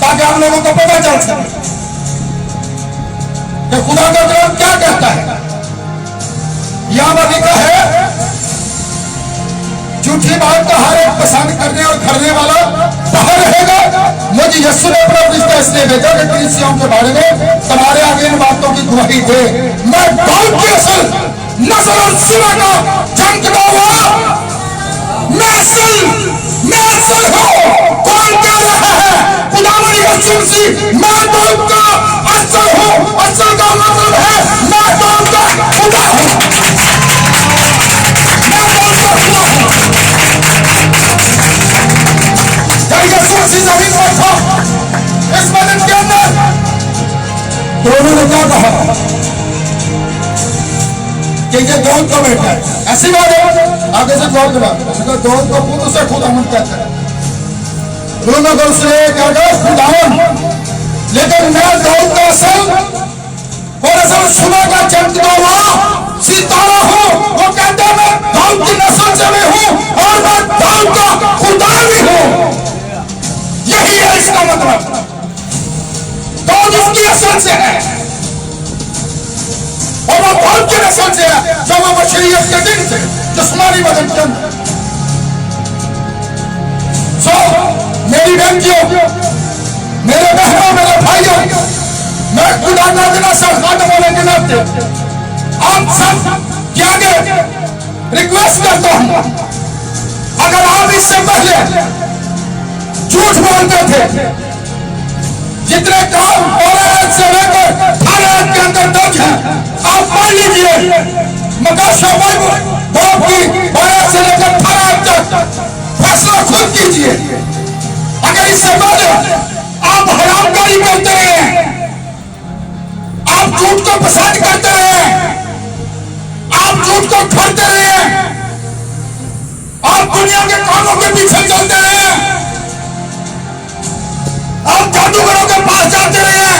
ताकि हम लोगों को पता चल सके कि खुदा का कलाम क्या कहता है। यहां पर लिखा है झूठी बात का हर एक पसंद करने और करने वाला बाहर रहेगा। मुझे यीशु ने अपना रिश्ता इसलिए भेजा कि कलीसियाओं के बारे में तुम्हारे आगे इन बातों की गवाही दे। मैं दाऊद की असल नस्ल और सिरा का चमकता हुआ मैं असल हूँ। कौन कह रहा है? खुदावंद यीशु मसीह, मैं दाऊद का असल हूँ। असल का मतलब है मैं दाऊद का खुदा हूँ, इस मदद के अंदर दोनों ने क्या कहा कि ये दाऊद का बेटा है, ऐसी बात है। आगे से जवाब दिला, दाऊद को खुद उसे खुदावंद कहते हैं। दोनों को उसने क्या कहा? खुदावंद। लेकिन मैं दाऊद का असल और असल सुबह का चमकता हुआ सितारा हूं। वो कहता है मैं दाऊद की नस्ल से भी हूं और मैं दाऊद का खुदा भी हूं। यही है इसका मतलब, दाऊद उसकी नस्ल से है और वो दाऊद की नस्ल से है जो वो बशरियत के दिन से जिस्मानी बदन के अंदर। मेरी बेटियों, मेरे बहनों, मेरे भाइयों, मैं खुदा का नस्ल खादिम होने के नाते आप सब के आगे रिक्वेस्ट करता हूं, अगर आप इससे पहले झूठ बोलते थे, जितने काम औरत से लेकर भारत के अंदर दर्ज है आप पढ़ लीजिए। मकाशवा बाप की 12 से लेकर 18 तक फैसला खुद कीजिए। अगर इससे पहले आप हरामकारी करते रहे, आप झूठ को पसंद करते रहे, आप झूठ को करते रहे, आप दुनिया के कामों के पीछे चलते रहे, आप जादूगरों के पास जाते रहे,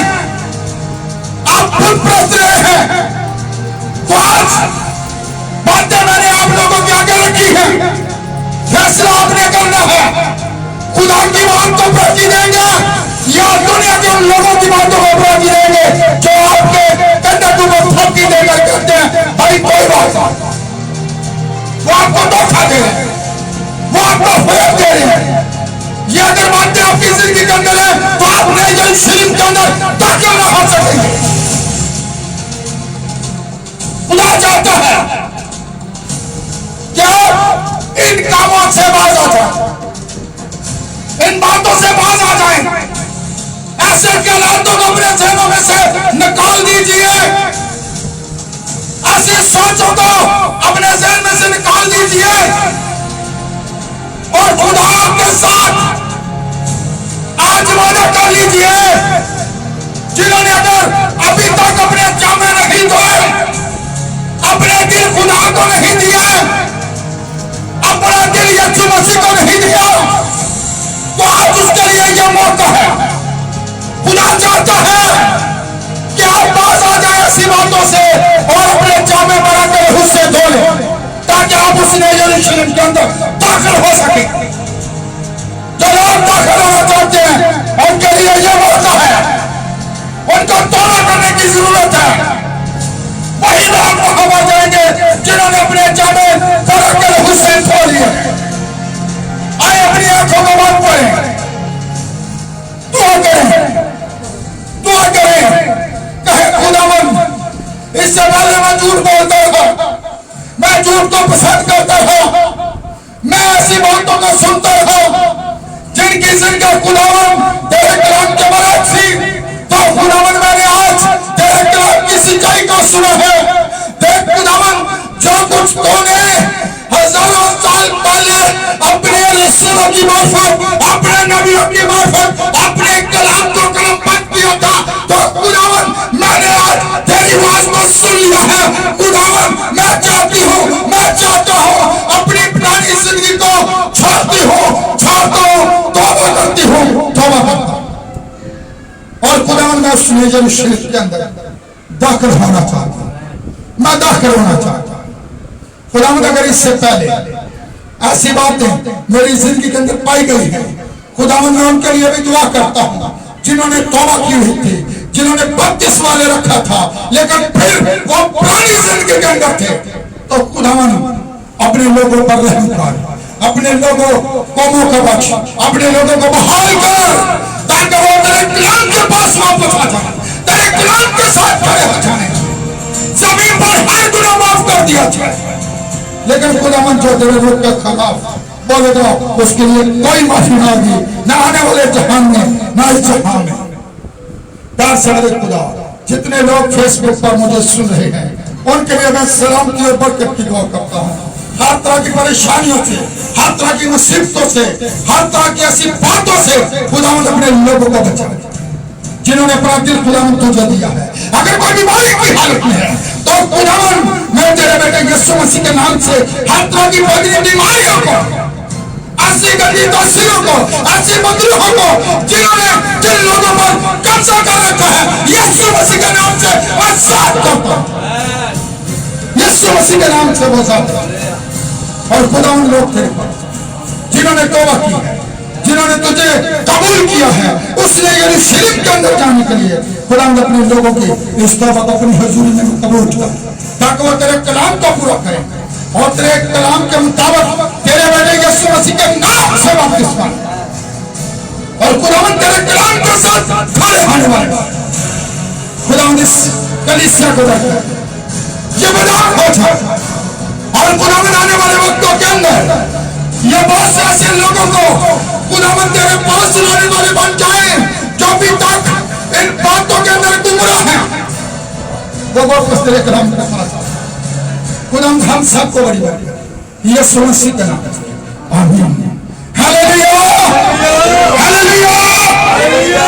आप खुद प्रस्त रहे हैं, तो आज बातें मैंने आप लोगों के आगे रखी है। फैसला आपने करना है, खुदा की बात को प्रति देंगे या दुनिया के उन लोगों की बातों को प्रति देंगे जो आपके कंधे को धमकी देकर कहते हैं भाई कोई बात नहीं। वो आपको धोखा दे रहे हैं, वो आपको फेंक दे रहे हैं। ये अगर बातें आपकी जिंदगी के अंदर है तो आप नए यरूशलेम के अंदर दाखिल न हो सकेंगे। खुदा चाहता है कि इन कामों से बाज आ जाए, इन बातों से बाज आ जाए, ऐसे ख्यालों को अपने जहनों में से निकाल दीजिए, ऐसी सोचों को अपने जहन में से निकाल दीजिए और खुदा के साथ आज वादा कर लीजिए। जिन्होंने अगर अभी तक अपने जामे नहीं धोए, अपने दिल खुदा को नहीं दिए, अपना दिल यीशु मसीह को नहीं दिया, तो आज उसके लिए यह मौका है। खुदा चाहता है कि आप पास आ जाए ऐसी बातों से और अपने जामे बना के लहू से धो लें, ताकि आप उस नए यरूशलेम के अंदर दाखिल हो सके। जो लोग दाखिल होना चाहते हैं उनके लिए यह मौका है, उनको तौबा करने की जरूरत है। वही लोग वहां आ जाएंगे जिन्होंने अपने जामे बना के लहू से धो लिए। आए अपनी आंखों को बंद करें, दुआ करें, दुआ करें, कहे खुदावंद इससे पहले मैं झूठ बोलता था, मैं झूठ को पसंद करता था, मैं ऐसी बातों को सुनता था जिनकी जिंदगी खुदावंद तेरे कलाम के बरकत थी। तो खुदावंद मैंने आज तेरे कलाम की सच्चाई को सुना है। देख खुदावंद, जो कुछ तूने हजारों साल पहले अपने रसूलों की मार्फत, अपने नबियों की मार्फत, अपने कलाम को कलमबंद किया था, तो खुदावंद मैंने आज तेरी आवाज को सुन लिया है। खुदावंद मैं चाहता हूँ अपनी पुरानी जिंदगी को छोड़ती हूँ, तौबा करती हूँ, तौबा करता हूँ। और खुदावंद मैं उस यरूशलेम के अंदर दाखिल होना चाहता हूँ, मैं दाखिल होना चाहता हूँ। खुदावंद अगर इससे पहले ऐसी बातें मेरी जिंदगी के अंदर पाई गई है, खुदावंद मैं उनके लिए भी दुआ करता हूँ जिन्होंने तौबा की हुई थी, जिन्होंने बपतिस्मा ले रखा था लेकिन फिर वो पुरानी जिंदगी के अंदर थे। तो खुदावंद अपने लोगों पर रहम कर, अपने लोगों को मौका बख्श, अपने लोगों को बहाल कर, ताकि वो तेरे कलाम के पास वापस आ जाए, तेरे कलाम के साथ खड़े हो जाए, जमीन पर हर गुनाह माफ कर दिया जाए। लेकिन खुदावंद जो तेरे लोग के खिलाफ बोले तो उसके लिए कोई माफी ना होगी, ना आने वाले जहान में, ना इस जहान में। प्यार से मेरे खुदा, जितने लोग फेसबुक पर मुझे सुन रहे हैं उनके लिए मैं सलाम की और बरकत की दुआ करता हूँ। हर तरह की परेशानियों से, हर तरह की मुसीबतों से, हर तरह की ऐसी बातों से खुदावंद अपने लोगों को बचाए जिन्होंने अपना दिल खुदावंद तुझे दिया है। अगर कोई बीमारी की हालत में है तो खुदावंद मैं तेरे बेटे यीशु मसीह के नाम से हर तरह की बदली बीमारियों को, ऐसी गंदी तस्वीरों को, ऐसी मजलूमों को जिन्होंने जिन लोगों पर कब्जा कर रखा है, यीशु मसीह के नाम से मैं साफ करता हूं, यीशु मसीह के नाम से वो साफ। और खुदावंद लोग तेरे पर जिन्होंने तौबा की है, जिन्होंने तुझे कबूल किया है, उसने यरूशलेम के अंदर जाने के लिए खुदावंद अपने लोगों की इस तौबा को अपनी हुजूरी में कबूल किया ताकि वो तेरे कलाम को पूरा करें और तेरे कलाम के मुताबिक तेरे बेटे यीशु मसीह के नाम से बपतिस्मा और खुदावंद तेरे कलाम के साथ खड़े होने वाले खुदावंद इस कलीसिया को रखे, ये बदाम हो जाए। और खुदावंद आने वाले वक्तों के अंदर ये बहुत से ऐसे लोगों को खुदावंद तेरे पास लाने वाले बन जाए जो अभी तक इन बातों के अंदर गुमराह हैं, वो वापस तेरे कलाम के पास खुदावंद हम सबको बड़ी बड़ी यीशु मसीह के नाम से आमीन। Hallelujah, hallelujah, hallelujah.